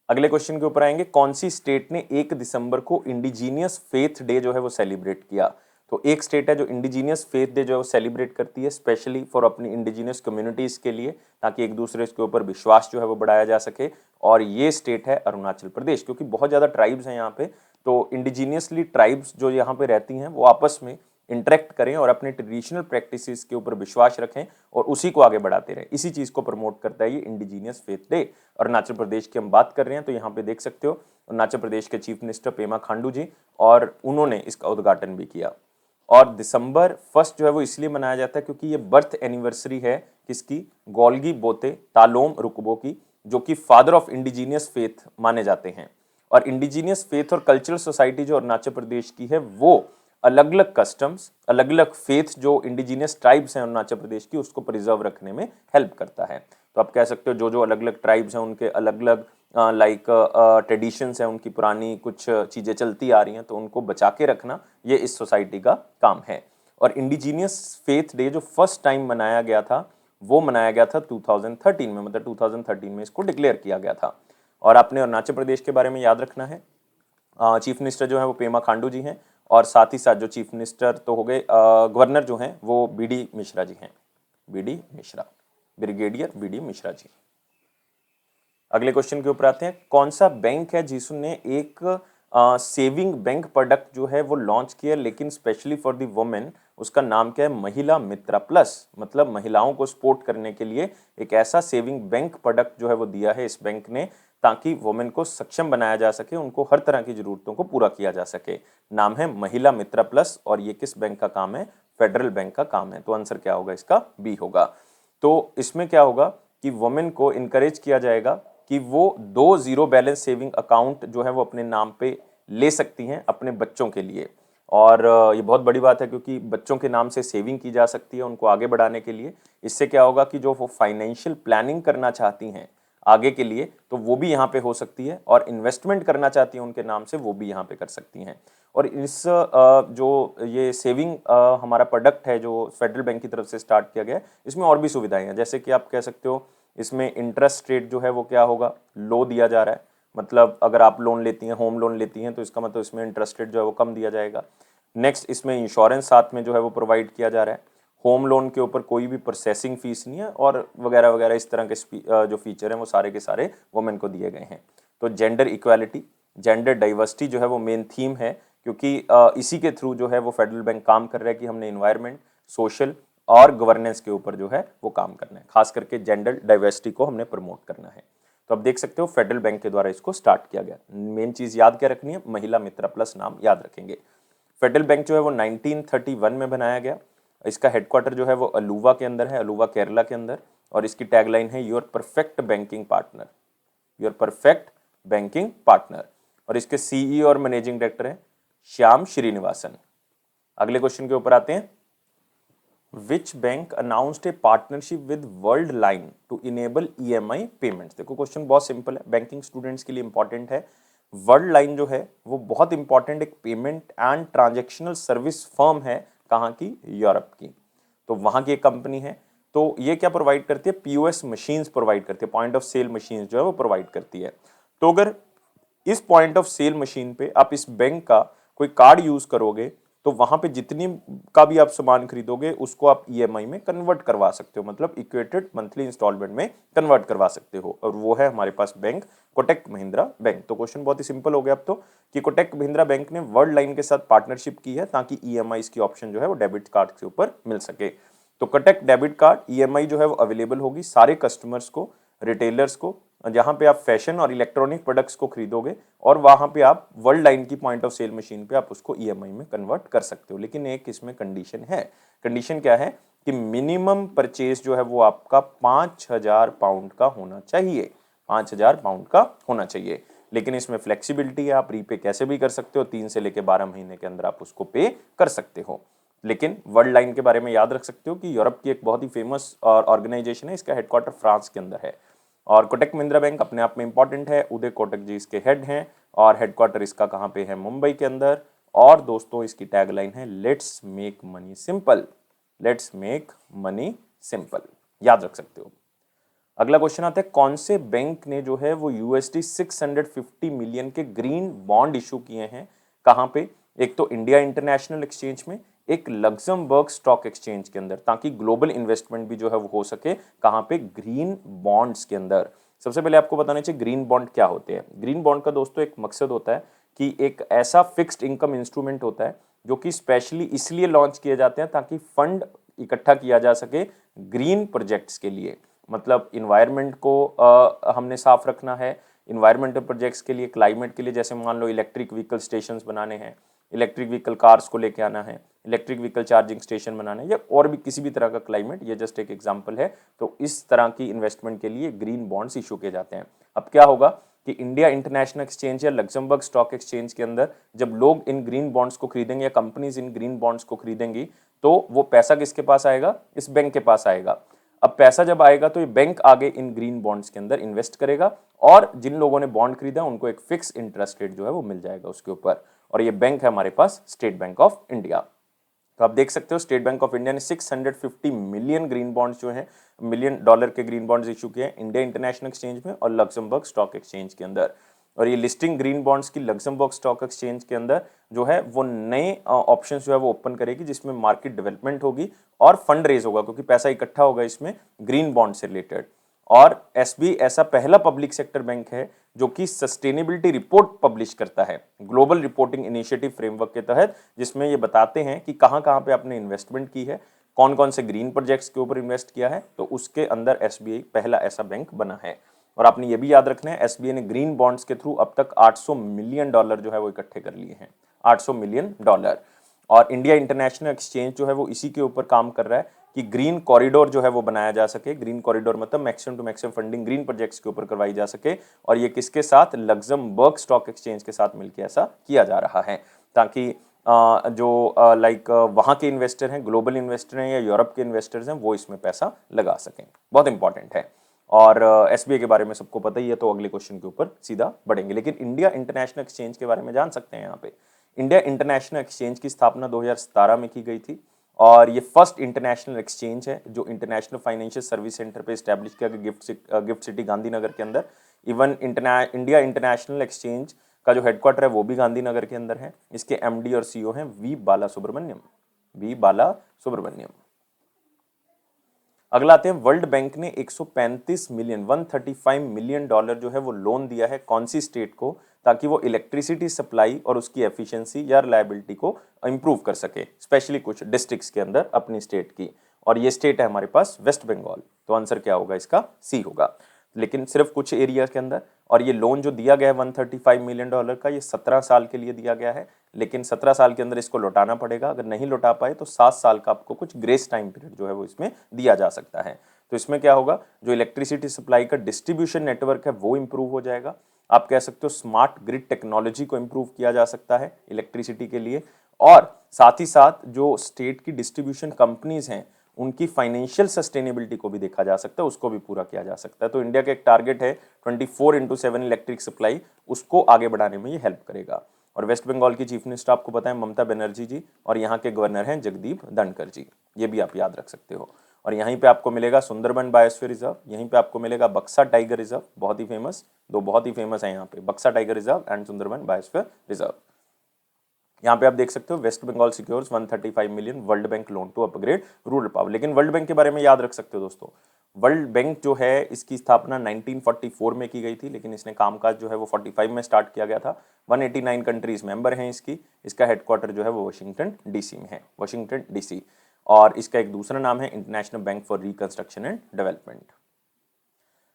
[SPEAKER 1] अगले क्वेश्चन के ऊपर आएंगे, कौन सी स्टेट ने 1 दिसंबर को इंडिजीनियस फेथ डे जो है वो सेलिब्रेट किया। तो एक स्टेट है जो इंडिजीनियस फेथ डे जो है वो सेलिब्रेट करती है स्पेशली फॉर अपनी इंडिजीनियस कम्युनिटीज के लिए, ताकि एक दूसरे के ऊपर विश्वास जो है वो बढ़ाया जा सके, और ये स्टेट है अरुणाचल प्रदेश, क्योंकि बहुत ज़्यादा ट्राइब्स हैं यहाँ पे। तो इंडिजीनियसली ट्राइब्स जो यहाँ पे रहती हैं वो आपस में इंटरेक्ट करें और अपने ट्रेडिशनल प्रैक्टिसेस के ऊपर विश्वास रखें और उसी को आगे बढ़ाते रहें, इसी चीज़ को प्रमोट करता है ये indigenous faith day. Arunachal Pradesh की हम बात कर रहे हैं तो यहाँ पे देख सकते हो अरुणाचल प्रदेश के चीफ मिनिस्टर पेमा खांडू जी, और उन्होंने इसका उद्घाटन भी किया। और दिसंबर 1 जो है वो इसलिए मनाया जाता है क्योंकि ये बर्थ एनिवर्सरी है किसकी, गोल्गी बोते तालोम रुकबो की, जो कि फादर ऑफ इंडिजीनियस फेथ माने जाते हैं। और इंडिजीनियस फेथ और कल्चरल सोसाइटी जो अरुणाचल प्रदेश की है वो अलग अलग कस्टम्स, अलग अलग फेथ जो इंडिजीनियस ट्राइब्स हैं अरुणाचल प्रदेश की, उसको प्रिजर्व रखने में हेल्प करता है। तो आप कह सकते हो जो जो अलग अलग ट्राइब्स हैं उनके अलग अलग लाइक ट्रेडिशंस हैं, उनकी पुरानी कुछ चीज़ें चलती आ रही हैं, तो उनको बचा के रखना ये इस सोसाइटी का काम है। और इंडिजीनियस फेथ डे जो फर्स्ट टाइम मनाया गया था वो मनाया गया था 2013 में, मतलब 2013 में इसको डिक्लेयर किया गया था। और आपने अरुणाचल प्रदेश के बारे में याद रखना है, चीफ मिनिस्टर जो है वो पेमा खांडू जी हैं, और साथ ही साथ जो चीफ मिनिस्टर तो हो गए, गवर्नर जो हैं वो बीडी मिश्रा जी हैं, BD Mishra, brigadier BD Mishra ji. अगले क्वेश्चन के ऊपर आते हैं, कौन सा बैंक है जिसने एक सेविंग बैंक प्रोडक्ट जो है वो लॉन्च किया लेकिन स्पेशली फॉर द वुमेन, उसका नाम क्या है, महिला मित्रा प्लस, मतलब महिलाओं को सपोर्ट करने के लिए एक ऐसा सेविंग बैंक प्रोडक्ट जो है वो दिया है इस बैंक ने, ताकि वुमेन को सक्षम बनाया जा सके, उनको हर तरह की जरूरतों को पूरा किया जा सके। नाम है महिला मित्रा प्लस, और ये किस बैंक का काम है, फेडरल बैंक का काम है। तो आंसर क्या होगा इसका, बी होगा। तो इसमें क्या होगा कि वुमेन को इनकरेज किया जाएगा कि वो 2 जीरो बैलेंस सेविंग अकाउंट जो है वो अपने नाम पे ले सकती हैं अपने बच्चों के लिए। और ये बहुत बड़ी बात है क्योंकि बच्चों के नाम से सेविंग की जा सकती है उनको आगे बढ़ाने के लिए। इससे क्या होगा कि जो वो फाइनेंशियल प्लानिंग करना चाहती हैं आगे के लिए, तो वो भी यहाँ पे हो सकती है, और इन्वेस्टमेंट करना चाहती हैं उनके नाम से वो भी यहाँ पे कर सकती हैं। और इस जो ये सेविंग हमारा प्रोडक्ट है जो फेडरल बैंक की तरफ से स्टार्ट किया गया है, इसमें और भी सुविधाएं हैं, जैसे कि आप कह सकते हो इसमें इंटरेस्ट रेट जो है वो क्या होगा, लो दिया जा रहा है। मतलब अगर आप लोन लेती हैं, होम लोन लेती हैं, तो इसका मतलब इसमें इंटरेस्ट रेट जो है वो कम दिया जाएगा। नेक्स्ट, इसमें इंश्योरेंस साथ में जो है वो प्रोवाइड किया जा रहा है। होम लोन के ऊपर कोई भी प्रोसेसिंग फीस नहीं है, और वगैरह वगैरह इस तरह के जो फीचर हैं वो सारे के सारे वुमेन को दिए गए हैं। तो जेंडर इक्वालिटी, जेंडर डाइवर्सिटी जो है वो मेन थीम है, क्योंकि इसी के थ्रू जो है वो फेडरल बैंक काम कर रहा है कि हमने इन्वायरमेंट, सोशल और गवर्नेंस के ऊपर जो है वो काम करना है, खास करके जेंडर डाइवर्सिटी को हमने प्रमोट करना है। तो अब देख सकते हो फेडरल बैंक के द्वारा इसको स्टार्ट किया गया। मेन चीज याद क्या रखनी है, महिला मित्रा प्लस नाम याद रखेंगे। फेडरल बैंक जो है वो 1931 में बनाया गया। इसका हेडक्वार्टर जो है वो अलुवा के अंदर है, अलुवा केरला के अंदर, और इसकी टैगलाइन है your perfect banking partner, your perfect banking partner. और इसके सीईओ और मैनेजिंग डायरेक्टर हैं श्याम श्रीनिवासन। अगले क्वेश्चन के ऊपर आते हैं, Which bank announced a partnership with Worldline to enable EMI payments? देखो क्वेश्चन बहुत सिंपल है, बैंकिंग स्टूडेंट्स के लिए इंपॉर्टेंट है। वर्ल्ड जो है वो बहुत इंपॉर्टेंट एक payment and transactional service firm है, कहाँ की, यूरोप की। तो वहाँ की एक कंपनी है। तो ये क्या प्रोवाइड करती है, पीओएस मशीन्स प्रोवाइड करती है, पॉइंट ऑफ सेल मशीन्स जो है वो प्रोवाइड करती है। तो अगर इस पॉइंट ऑफ सेल मशीन पे आप इस बैंक का कोई कार्ड यूज करोगे, तो वहां पे जितनी का भी आप सामान खरीदोगे उसको आप ईएमआई में कन्वर्ट करवा सकते हो, मतलब इक्वेटेड मंथली इंस्टॉलमेंट में कन्वर्ट करवा सकते हो, और वो है हमारे पास बैंक कोटक महिंद्रा बैंक। तो क्वेश्चन बहुत ही सिंपल हो गया अब तो, कि कोटक महिंद्रा बैंक ने वर्ल्ड लाइन के साथ पार्टनरशिप की है ताकि ईएमआई की ऑप्शन जो है वो डेबिट कार्ड के ऊपर मिल सके। तो कोटक डेबिट कार्ड ईएमआई जो है वो अवेलेबल होगी सारे कस्टमर्स को, रिटेलर्स को, जहां पे आप फैशन और इलेक्ट्रॉनिक प्रोडक्ट्स को खरीदोगे, और वहां पे आप वर्ल्ड लाइन की पॉइंट ऑफ सेल मशीन पे आप उसको ईएमआई में कन्वर्ट कर सकते हो। लेकिन एक इसमें कंडीशन है। कंडीशन क्या है कि मिनिमम परचेज जो है वो आपका 5,000 पाउंड का होना चाहिए, 5,000 पाउंड का होना चाहिए। लेकिन इसमें फ्लेक्सिबिलिटी है, आप रीपे कैसे भी कर सकते हो, 3 से लेकर 12 महीने के अंदर आप उसको पे कर सकते हो। लेकिन वर्ल्ड लाइन के बारे में याद रख सकते हो कि यूरोप की एक बहुत ही फेमस ऑर्गेनाइजेशन है, इसका हेडक्वार्टर फ्रांस के अंदर है। और कोटक महिंद्रा बैंक अपने आप में इंपॉर्टेंट है, उदय कोटक जी इसके हेड हैं, और हेडक्वार्टर इसका कहाँ पे है, मुंबई के अंदर। और दोस्तों इसकी टैगलाइन है let's make money simple, let's make money simple, याद रख सकते हो। अगला क्वेश्चन आता है, कौन से बैंक ने जो है वो USD 650 मिलियन के ग्रीन बॉन्ड इशू किए हैं, कहां पे? एक तो इंडिया इंटरनेशनल एक्सचेंज में, एक लग्जमबर्ग स्टॉक एक्सचेंज के अंदर, ताकि ग्लोबल इन्वेस्टमेंट भी जो है वो हो सके। कहां पे? ग्रीन बॉन्ड्स के अंदर। सबसे पहले आपको बताना चाहिए ग्रीन बॉन्ड क्या होते हैं। ग्रीन बॉन्ड का दोस्तों एक मकसद होता है कि एक ऐसा फिक्स्ड इनकम इंस्ट्रूमेंट होता है जो कि स्पेशली इसलिए लॉन्च किए जाते हैं ताकि फंड इकट्ठा किया जा सके ग्रीन प्रोजेक्ट्स के लिए। मतलब इन्वायरमेंट को हमने साफ रखना है, इन्वायरमेंटल प्रोजेक्ट्स के लिए, क्लाइमेट के लिए, जैसे मान लो इलेक्ट्रिक व्हीकल स्टेशंस बनाने हैं, इलेक्ट्रिक व्हीकल कार्स को लेके आना है, इलेक्ट्रिक व्हीकल चार्जिंग स्टेशन बनाना है, या और भी किसी भी तरह का क्लाइमेट, ये जस्ट एक एग्जांपल है। तो इस तरह की इन्वेस्टमेंट के लिए ग्रीन बॉन्ड्स इशू किए जाते हैं। अब क्या होगा कि इंडिया इंटरनेशनल एक्सचेंज या लग्जमबर्ग स्टॉक एक्सचेंज के अंदर जब लोग इन ग्रीन बॉन्ड्स को खरीदेंगे या कंपनीज इन ग्रीन बॉन्ड्स को खरीदेंगी, तो वो पैसा किसके पास आएगा? इस बैंक के पास आएगा। अब पैसा जब आएगा तो ये बैंक आगे इन ग्रीन बॉन्ड्स के अंदर इन्वेस्ट करेगा, और जिन लोगों ने बॉन्ड खरीदा उनको एक फिक्स इंटरेस्ट रेट जो है वो मिल जाएगा उसके ऊपर। और ये बैंक है हमारे पास स्टेट बैंक ऑफ इंडिया। तो आप देख सकते हो स्टेट बैंक ऑफ इंडिया ने 650 मिलियन ग्रीन बॉन्ड्स जो हैं, मिलियन डॉलर के ग्रीन बॉन्ड्स इशू किए हैं इंडिया इंटरनेशनल एक्सचेंज में और लग्जमबर्ग स्टॉक एक्सचेंज के अंदर। और ये लिस्टिंग ग्रीन बॉन्ड्स की लग्जमबर्ग स्टॉक एक्सचेंज के अंदर जो है वो नए ऑप्शंस जो है वो ओपन करेगी, जिसमें मार्केट डेवलपमेंट होगी और फंड रेज होगा, क्योंकि पैसा इकट्ठा होगा इसमें ग्रीन बॉन्ड से रिलेटेड। और एसबीआई ऐसा पहला पब्लिक सेक्टर बैंक है जो कि सस्टेनेबिलिटी रिपोर्ट पब्लिश करता है ग्लोबल रिपोर्टिंग इनिशिएटिव फ्रेमवर्क के तहत, जिसमें ये बताते हैं कि कहां कहां पे आपने इन्वेस्टमेंट की है, कौन कौन से ग्रीन प्रोजेक्ट्स के ऊपर इन्वेस्ट किया है। तो उसके अंदर एसबीआई पहला ऐसा बैंक बना है। और आपने ये भी याद रखना है, एसबीआई ने ग्रीन बॉन्ड्स के थ्रू अब तक $800 मिलियन जो है वो इकट्ठे कर लिए हैं, $800 मिलियन। और इंडिया इंटरनेशनल एक्सचेंज जो है वो इसी के ऊपर काम कर रहा है कि ग्रीन कॉरिडोर जो है वो बनाया जा सके। ग्रीन कॉरिडोर मतलब maximum to maximum funding green projects के ऊपर करवाई जा सके, और ये किसके साथ? लग्जमबर्ग स्टॉक एक्सचेंज के साथ मिलकर ऐसा किया जा रहा है, ताकि जो लाइक वहाँ के इन्वेस्टर हैं, ग्लोबल इन्वेस्टर हैं या यूरोप के इन्वेस्टर्स हैं, वो इसमें पैसा लगा सकें। बहुत इंपॉर्टेंट है। और एसबीआई के बारे में सबको पता ही है, तो अगले क्वेश्चन के ऊपर सीधा बढ़ेंगे। लेकिन इंडिया इंटरनेशनल एक्सचेंज के बारे में जान सकते हैं यहाँ पे। इंडिया इंटरनेशनल एक्सचेंज की स्थापना 2017 में की गई थी, और ये फर्स्ट इंटरनेशनल एक्सचेंज है जो इंटरनेशनल फाइनेंशियल सर्विस सेंटर पे एस्टैब्लिश किया गया गिफ्ट सिटी गांधीनगर के अंदर। इवन इंडिया इंटरनेशनल एक्सचेंज का जो हेडक्वार्टर है वो भी गांधीनगर के अंदर है। इसके एमडी और सीईओ हैं वी बाला सुब्रमण्यम। अगला आते हैं, वर्ल्ड बैंक ने 135 मिलियन डॉलर जो है वो लोन दिया है कौन सी स्टेट को, ताकि वो इलेक्ट्रिसिटी सप्लाई और उसकी एफिशिएंसी या रिलायबिलिटी को इंप्रूव कर सके, स्पेशली कुछ डिस्ट्रिक्ट्स के अंदर अपनी स्टेट की। और ये स्टेट है हमारे पास वेस्ट बंगाल। तो आंसर क्या होगा इसका? सी होगा। लेकिन सिर्फ कुछ एरिया के अंदर। और ये लोन जो दिया गया है 135 मिलियन डॉलर का, ये 17 साल के लिए दिया गया है, लेकिन 17 साल के अंदर इसको लौटाना पड़ेगा। अगर नहीं लौटा पाए तो 7 साल का आपको कुछ ग्रेस टाइम पीरियड जो है वो इसमें दिया जा सकता है। तो इसमें क्या होगा, जो इलेक्ट्रिसिटी सप्लाई का डिस्ट्रीब्यूशन नेटवर्क है वो इंप्रूव हो जाएगा। आप कह सकते हो स्मार्ट ग्रिड टेक्नोलॉजी को इंप्रूव किया जा सकता है इलेक्ट्रिसिटी के लिए। और साथ ही साथ जो स्टेट की डिस्ट्रीब्यूशन कंपनीज हैं उनकी फाइनेंशियल सस्टेनेबिलिटी को भी देखा जा सकता है, उसको भी पूरा किया जा सकता है। तो इंडिया का एक टारगेट है 24/7 इलेक्ट्रिक सप्लाई, उसको आगे बढ़ाने में ये हेल्प करेगा। और वेस्ट बंगाल की चीफ मिनिस्टर आपको पता है ममता बनर्जी जी, और यहाँ के गवर्नर हैं जगदीप धनखड़ जी, ये भी आप याद रख सकते हो। और यहीं पे आपको मिलेगा सुंदरबन बायोस्फीयर रिजर्व, यहीं पे आपको मिलेगा बक्सा टाइगर रिजर्व, बहुत ही फेमस, दो बहुत ही फेमस है यहाँ पे, Buxa tiger reserve and Sundarban biosphere reserve. यहाँ पे आप देख सकते हो West Bengal secures 135 million world bank loan to upgrade rural power. लेकिन वर्ल्ड बैंक के बारे में याद रख सकते हो दोस्तों, वर्ल्ड बैंक जो है इसकी स्थापना 1944 में की गई थी, लेकिन इसने कामकाज जो है वो 45 में स्टार्ट किया गया था। 189 कंट्रीज मेंबर हैं इसकी। इसका हेडक्वार्टर जो है वो वाशिंगटन डीसी में है, वाशिंगटन डीसी। और इसका एक दूसरा नाम है international bank for reconstruction and development.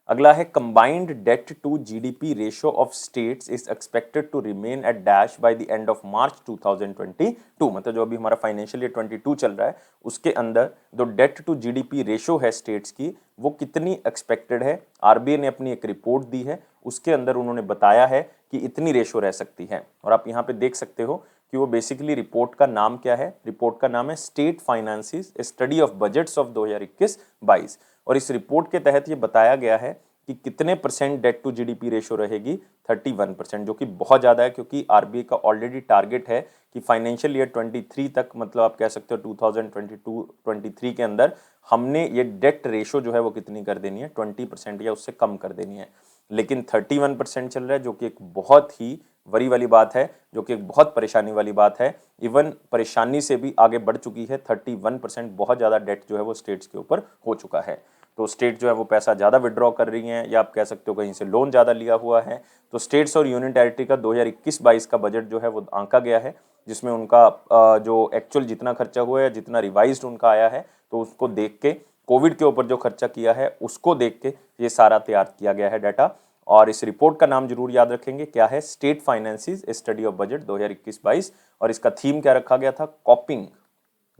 [SPEAKER 1] अगला है, combined debt to GDP ratio of states is expected to remain at dash by the end of March 2022। मतलब जो अभी हमारा फाइनेंशियल ईयर 22 चल रहा है उसके अंदर जो डेट टू जीडीपी रेशियो है स्टेट्स की, वो कितनी एक्सपेक्टेड है। आरबीआई ने अपनी एक रिपोर्ट दी है, उसके अंदर उन्होंने बताया है कि इतनी रेशियो रह सकती है। और आप यहाँ पे देख सकते हो कि वो बेसिकली रिपोर्ट का नाम क्या है। रिपोर्ट का नाम है state finances, A study of budgets of 2021-22। और इस रिपोर्ट के तहत ये बताया गया है कि कितने percent debt to GDP ratio रहेगी, 31%, जो कि बहुत ज़्यादा है, क्योंकि आरबीआई का ऑलरेडी टारगेट है कि फाइनेंशियल ईयर 23 तक, मतलब आप कह सकते हो 2022-23 के अंदर हमने ये डेट रेशो जो है वो कितनी कर देनी है, 20% या उससे कम कर देनी है। लेकिन 31% चल रहा है, जो कि एक बहुत ही वरी वाली बात है, जो कि एक बहुत परेशानी वाली बात है। इवन परेशानी से भी आगे बढ़ चुकी है। 31% बहुत ज़्यादा डेट जो है वो स्टेट्स के ऊपर हो चुका है। तो स्टेट जो है वो पैसा ज़्यादा विड्रॉ कर रही हैं, या आप कह सकते हो कहीं से लोन ज़्यादा लिया हुआ है। तो स्टेट्स और यूनियन टेरिटरी का 2021-22 का बजट जो है वो आंका गया है, जिसमें उनका जो एक्चुअल जितना खर्चा हुआ है, जितना रिवाइज्ड उनका आया है, तो उसको देख के, कोविड के ऊपर जो खर्चा किया है उसको देख के ये सारा तैयार किया गया है डाटा। और इस रिपोर्ट का नाम जरूर याद रखेंगे, क्या है, state finances A study of budget 2021-22। और इसका थीम क्या रखा गया था, कॉपिंग,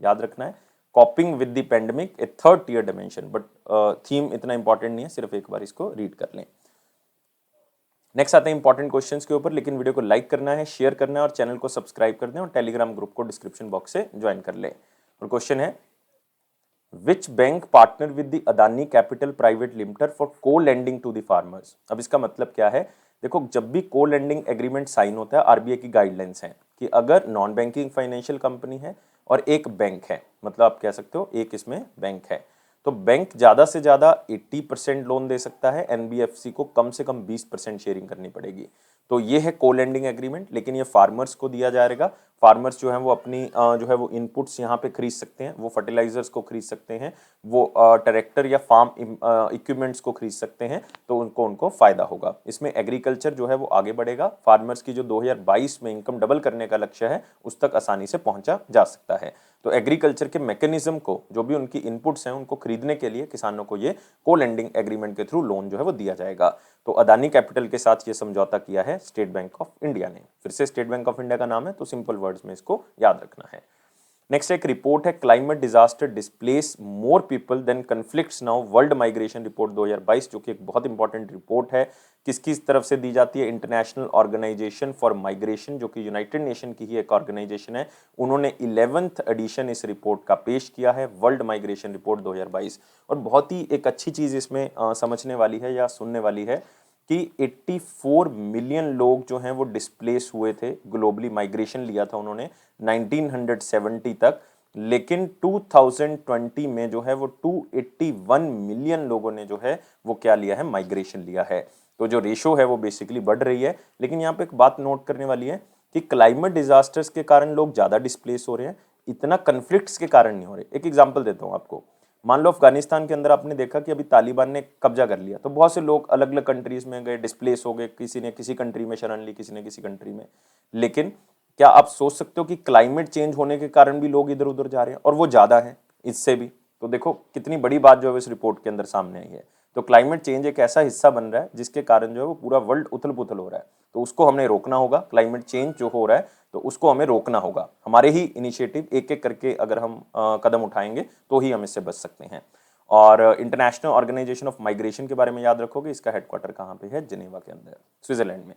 [SPEAKER 1] याद रखना है, coping with the pandemic a third tier dimension. But theme इतना इंपॉर्टेंट नहीं है, सिर्फ एक बार इसको रीड कर लें। नेक्स्ट आते हैं इंपॉर्टेंट क्वेश्चंस के ऊपर, लेकिन वीडियो को लाइक करना है, शेयर करना है और चैनल को सब्सक्राइब कर दें और टेलीग्राम ग्रुप को डिस्क्रिप्शन बॉक्स से ज्वाइन कर लें। और क्वेश्चन है, which bank partner with the Adani capital private limited for को लेंडिंग टू द फार्मर्स। अब इसका मतलब क्या है, देखो जब भी को लेंडिंग एग्रीमेंट साइन होता है, आरबीआई की गाइडलाइंस हैं कि अगर नॉन बैंकिंग फाइनेंशियल कंपनी है और एक बैंक है, मतलब आप कह सकते हो एक इसमें बैंक है, तो बैंक ज़्यादा से ज़्यादा 80% लोन दे सकता है, एनबीएफसी को कम से कम 20% शेयरिंग करनी पड़ेगी। तो ये है को लेंडिंग एग्रीमेंट, लेकिन ये फार्मर्स को दिया जाएगा। फार्मर्स जो है वो अपनी जो है वो इनपुट्स यहाँ पे खरीद सकते हैं, वो फर्टिलाइजर्स को खरीद सकते हैं, वो ट्रैक्टर या फार्म इक्विपमेंट्स को खरीद सकते हैं, तो उनको फायदा होगा। इसमें एग्रीकल्चर जो है वो आगे बढ़ेगा। फार्मर्स की जो 2022 में इनकम डबल करने का लक्ष्य है, उस तक आसानी से पहुंचा जा सकता है। तो एग्रीकल्चर के मैकेनिज्म को, जो भी उनकी इनपुट्स हैं उनको खरीदने के लिए किसानों को ये को लेंडिंग एग्रीमेंट के थ्रू लोन जो है वो दिया जाएगा। तो अदानी कैपिटल के साथ ये समझौता किया है स्टेट बैंक ऑफ इंडिया ने। फिर से स्टेट बैंक ऑफ इंडिया का नाम है, तो सिंपल वर्ड्स में इसको याद रखना है। नेक्स्ट एक रिपोर्ट है, climate disaster displace more people than conflicts now, world migration report 2022, जो कि एक बहुत इंपॉर्टेंट रिपोर्ट है। किसकी तरफ से दी जाती है, इंटरनेशनल ऑर्गेनाइजेशन फॉर माइग्रेशन, जो कि यूनाइटेड नेशन की ही एक ऑर्गेनाइजेशन है। उन्होंने 11th एडिशन इस रिपोर्ट का पेश किया है, वर्ल्ड माइग्रेशन रिपोर्ट 2022। और बहुत ही एक अच्छी चीज इसमें समझने वाली है या सुनने वाली है कि 84 मिलियन लोग जो हैं वो डिस्प्लेस हुए थे, ग्लोबली माइग्रेशन लिया था उन्होंने 1970 तक, लेकिन 2020 में जो है वो 281 मिलियन लोगों ने जो है वो क्या लिया है, माइग्रेशन लिया है। तो जो रेशो है वो बेसिकली बढ़ रही है। लेकिन यहाँ पे एक बात नोट करने वाली है कि क्लाइमेट डिजास्टर्स के कारण लोग ज़्यादा डिस्प्लेस हो रहे हैं, इतना कन्फ्लिक्ट्स के कारण नहीं हो रहे। एक एग्जाम्पल देता हूँ आपको, मान लो अफगानिस्तान के अंदर आपने देखा कि अभी तालिबान ने कब्जा कर लिया, तो बहुत से लोग अलग अलग कंट्रीज में गए, डिस्प्लेस हो गए, किसी ने किसी कंट्री में शरण ली, किसी ने किसी कंट्री में। लेकिन क्या आप सोच सकते हो कि क्लाइमेट चेंज होने के कारण भी लोग इधर उधर जा रहे हैं, और वो ज्यादा है इससे भी। तो देखो कितनी बड़ी बात जो है इस रिपोर्ट के अंदर सामने आई है। तो क्लाइमेट चेंज एक ऐसा हिस्सा बन रहा है जिसके कारण जो है वो पूरा वर्ल्ड उथल पुथल हो रहा है, तो उसको हमने रोकना होगा। क्लाइमेट चेंज जो हो रहा है तो उसको हमें रोकना होगा। हमारे ही इनिशिएटिव एक एक करके अगर हम कदम उठाएंगे तो ही हम इससे बच सकते हैं। और इंटरनेशनल ऑर्गेनाइजेशन ऑफ माइग्रेशन के बारे में याद रखोगे, इसका हेडक्वार्टर कहाँ पे है, जिनेवा के अंदर, स्विट्जरलैंड में।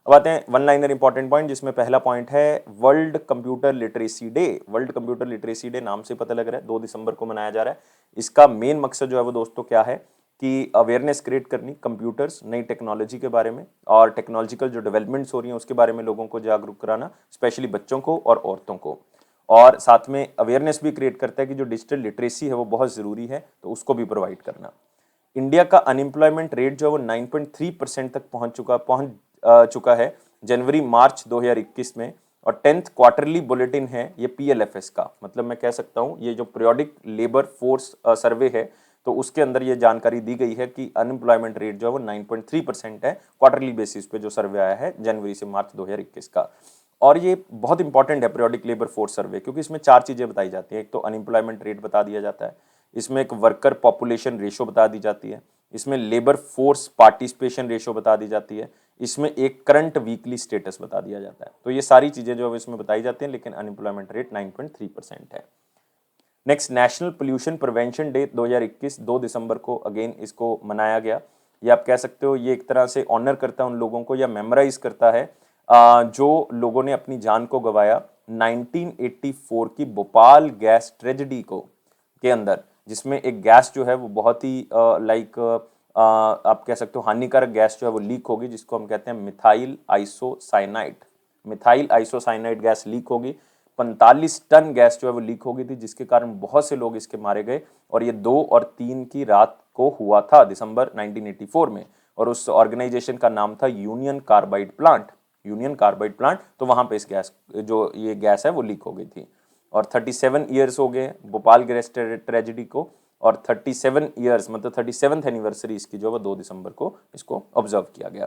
[SPEAKER 1] अब आते हैं वन लाइनर इंपॉर्टेंट पॉइंट, जिसमें पहला पॉइंट है world computer literacy day. World computer literacy day नाम से पता लग रहा है 2 दिसंबर को मनाया जा रहा है। इसका मेन मकसद जो है वो दोस्तों क्या है कि अवेयरनेस क्रिएट करनी, कंप्यूटर्स, नई टेक्नोलॉजी के बारे में, और टेक्नोलॉजिकल जो डेवलपमेंट्स हो रही हैं उसके बारे में लोगों को जागरूक कराना, स्पेशली बच्चों को और औरतों को। और साथ में अवेयरनेस भी क्रिएट करता है कि जो डिजिटल लिटरेसी है वो बहुत ज़रूरी है, तो उसको भी प्रोवाइड करना। इंडिया का अनएम्प्लॉयमेंट रेट जो है वो 9.3% तक पहुंच चुका है जनवरी मार्च 2021 में। और 10th क्वार्टरली बुलेटिन है ये पीएलएफएस का, मतलब मैं कह सकता हूँ ये जो पीरियोडिक लेबर फोर्स सर्वे है, तो उसके अंदर ये जानकारी दी गई है कि अनएम्प्लॉयमेंट रेट जो है वो 9.3% है क्वार्टरली बेसिस पे, जो सर्वे आया है जनवरी से मार्च 2021 का। और ये बहुत इंपॉर्टेंट है पीरियोडिक लेबर फोर्स सर्वे, क्योंकि इसमें 4 चीजें बताई जाती हैं। एक तो अनएम्प्लॉयमेंट रेट बता दिया जाता है, इसमें एक वर्कर पॉपुलेशन रेशो बता दी जाती है, इसमें लेबर फोर्स पार्टिसिपेशन रेशो बता दी जाती है, इसमें एक करंट वीकली स्टेटस बता दिया जाता है। तो ये सारी चीजें जो है इसमें बताई जाती हैं, लेकिन अनएम्प्लॉयमेंट रेट 9.3% है। Next, national pollution prevention day 2021 2 दिसंबर को अगेन इसको मनाया गया। ये आप कह सकते हो ये एक तरह से ऑनर करता है उन लोगों को, या मेमोराइज करता है जो लोगों ने अपनी जान को गंवाया 1984 की भोपाल गैस ट्रेजेडी को के अंदर, जिसमें एक गैस जो है वो बहुत ही आप कह सकते हो हानिकारक गैस जो है वो लीक होगी, जिसको हम कहते हैं methyl isocyanide. Methyl isocyanide gas leak होगी। 45 टन गैस जो है वो लीक हो गई थी, जिसके कारण बहुत से लोग इसके मारे गए। और ये 2 और 3 की रात को हुआ था, दिसंबर 1984 में। और उस ऑर्गेनाइजेशन का नाम था union carbide plant. Union carbide plant, तो वहां पे इस गैस जो ये गैस है वो लीक हो गई थी। और 37 ईयर्स हो गए भोपाल गैस ट्रेजेडी को। और 37 ईयर्स मतलब 37th एनिवर्सरी इसकी जो है 2 दिसंबर को इसको ऑब्जर्व किया गया।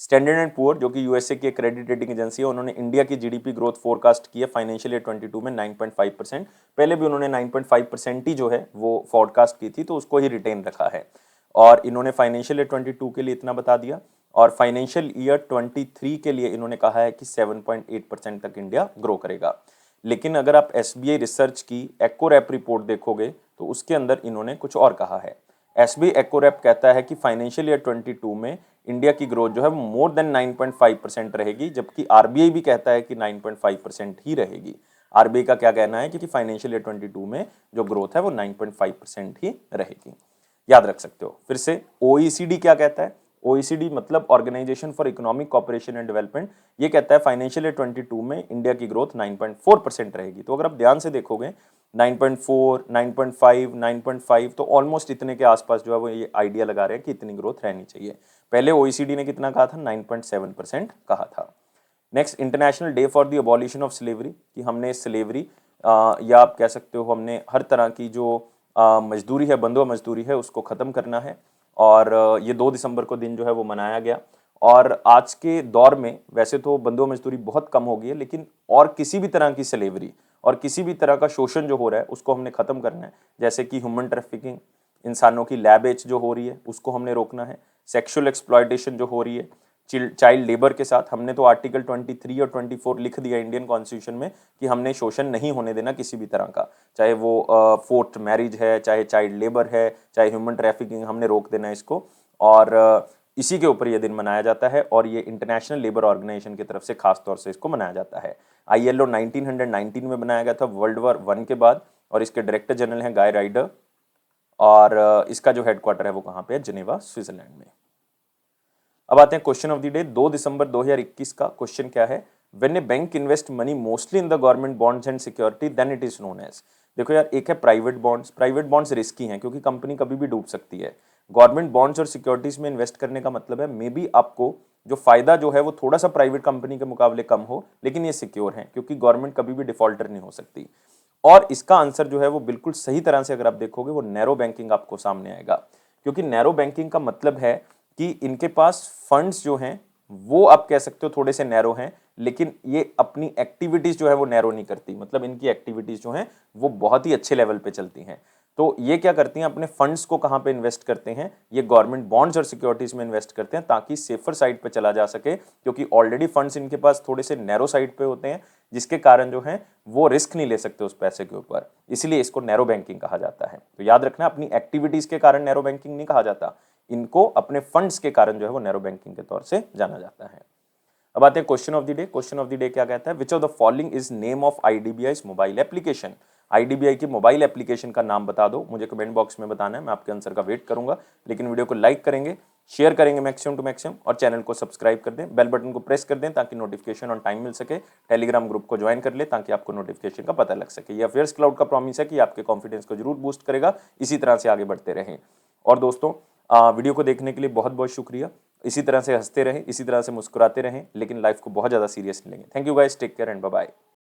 [SPEAKER 1] स्टैंडर्ड एंड पुअर, जो कि यूएसए की क्रेडिट रेटिंग एजेंसी है, उन्होंने इंडिया की जीडीपी ग्रोथ फोरकास्ट की है फाइनेंशियल ईयर 22 में 9.5%। पहले भी उन्होंने 9.5% ही जो है वो फोरकास्ट की थी, तो उसको ही रिटेन रखा है। और इन्होंने फाइनेंशियल ईयर 22 के लिए इतना बता दिया। और फाइनेंशियल ईयर 23 के लिए इन्होंने कहा है कि 7.8% तक इंडिया ग्रो करेगा। लेकिन अगर आप एसबीआई रिसर्च की एक्कोरैप रिपोर्ट देखोगे तो उसके अंदर इन्होंने कुछ और कहा है। एसबीआई एक्कोरैप कहता है कि फाइनेंशियल ईयर 22 में इंडिया की ग्रोथ जो है मोर देन 9.5% रहेगी, जबकि आरबीआई भी कहता है कि 9.5% ही रहेगी। आरबीआई का क्या कहना है कि फाइनेंशियल ईयर 22 में जो ग्रोथ है वो 9.5% ही रहेगी। याद रख सकते हो। फिर से ओईसीडी क्या कहता है? ओईसीडी मतलब organisation for economic cooperation and development, ये कहता है फाइनेंशियल ईयर 22 में इंडिया की ग्रोथ 9.4% रहेगी। तो अगर आप ध्यान से देखोगे 9.4, 9.5, 9.5, तो ऑलमोस्ट इतने के आसपास जो है वो ये आइडिया लगा रहे हैं कि इतनी ग्रोथ रहनी चाहिए। पहले ओईसीडी ने कितना कहा था? 9.7% कहा था। Next, international day for the abolition of slavery, कि हमने स्लेवरी या आप कह सकते हो हमने हर तरह की जो मजदूरी है, बंधुआ मजदूरी है, उसको ख़त्म करना है। और ये 2 दिसंबर को दिन जो है वो मनाया गया। और आज के दौर में वैसे तो बंधुआ मजदूरी बहुत कम हो गई है, लेकिन और किसी भी तरह की स्लेवरी और किसी भी तरह का शोषण जो हो रहा है उसको हमने ख़त्म करना है। जैसे कि ह्यूमन ट्रैफिकिंग, इंसानों की लैब एज जो हो रही है उसको हमने रोकना है। सेक्सुअल एक्सप्लॉयटेशन जो हो रही है, चाइल्ड लेबर के साथ, हमने तो आर्टिकल 23 और 24 लिख दिया इंडियन कॉन्स्टिट्यूशन में कि हमने शोषण नहीं होने देना किसी भी तरह का, चाहे वो फोर्थ मैरिज है, चाहे चाइल्ड लेबर है, चाहे ह्यूमन ट्रैफिकिंग, हमने रोक देना है इसको। और इसी के ऊपर यह दिन मनाया जाता है और ये इंटरनेशनल लेबर ऑर्गेनाइजेशन की तरफ से खास तौर से इसको मनाया जाता है। आईएलओ 1919 में बनाया गया था, वर्ल्ड वॉर 1 के बाद। और इसके डायरेक्टर जनरल हैं गाय राइडर। और इसका जो हेडक्वार्टर है वो कहाँ पे है? जिनेवा, स्विट्जरलैंड में। अब आते हैं क्वेश्चन ऑफ द डे। 2 दिसंबर 2021 का क्वेश्चन क्या है? When a bank invest money mostly in the government bonds and security then it is known as. देखो यार, एक है private bonds. Private bonds risky हैं क्योंकि कंपनी कभी भी डूब सकती है। गवर्नमेंट बॉन्ड्स और सिक्योरिटीज में इन्वेस्ट करने का मतलब है मे बी आपको जो फायदा जो है वो थोड़ा सा प्राइवेट कंपनी के मुकाबले कम हो, लेकिन ये सिक्योर है क्योंकि गवर्नमेंट कभी भी डिफॉल्टर नहीं हो सकती। और इसका आंसर जो है वो बिल्कुल सही तरह से अगर आप देखोगे वो नैरो बैंकिंग आपको सामने आएगा। क्योंकि नैरो बैंकिंग का मतलब है कि इनके पास फंड्स जो हैं वो आप कह सकते हो थोड़े से नैरो हैं, लेकिन ये अपनी एक्टिविटीज जो है वो नैरो नहीं करती। मतलब इनकी एक्टिविटीज जो हैं वो बहुत ही अच्छे लेवल पे चलती हैं। तो ये क्या करती हैं? अपने फंड्स को कहाँ पे इन्वेस्ट करते हैं? ये गवर्नमेंट बॉन्ड्स और सिक्योरिटीज में इन्वेस्ट करते हैं ताकि सेफर साइड पे चला जा सके, क्योंकि ऑलरेडी फंड्स इनके पास थोड़े से नैरो साइड पे होते हैं, जिसके कारण जो है वो रिस्क नहीं ले सकते उस पैसे के ऊपर। इसलिए इसको नैरो बैंकिंग कहा जाता है। तो याद रखना, अपनी एक्टिविटीज के कारण नैरो बैंकिंग नहीं कहा जाता, इनको अपने फंड्स के कारण जो है वो नैरो बैंकिंग के तौर से जाना जाता है। अब आते हैं question of the day. Question of the day क्या कहता है? Which of the following is name of IDBI mobile application. IDBI की मोबाइल एप्लीकेशन का नाम बता दो, मुझे कमेंट बॉक्स में बताना है, मैं आपके आंसर का वेट करूंगा। लेकिन वीडियो को लाइक करेंगे, शेयर करेंगे मैक्सिमम टू मैक्सिमम, और चैनल को सब्सक्राइब कर दें, बेल बटन को प्रेस कर दें ताकि नोटिफिकेशन ऑन टाइम मिल सके। टेलीग्राम ग्रुप को ज्वाइन कर ले ताकि आपको नोटिफिकेशन का पता लग सके। यह अफेयर्स क्लाउड का प्रॉमिस है कि आपके कॉन्फिडेंस को जरूर बूस्ट करेगा, इसी तरह से आगे बढ़ते रहें। और दोस्तों, वीडियो को देखने के लिए बहुत बहुत शुक्रिया। इसी तरह से हंसते रहें, इसी तरह से मुस्कुराते रहें, लेकिन लाइफ को बहुत ज़्यादा सीरियस नहीं लेंगे। Thank you guys, take care and bye bye.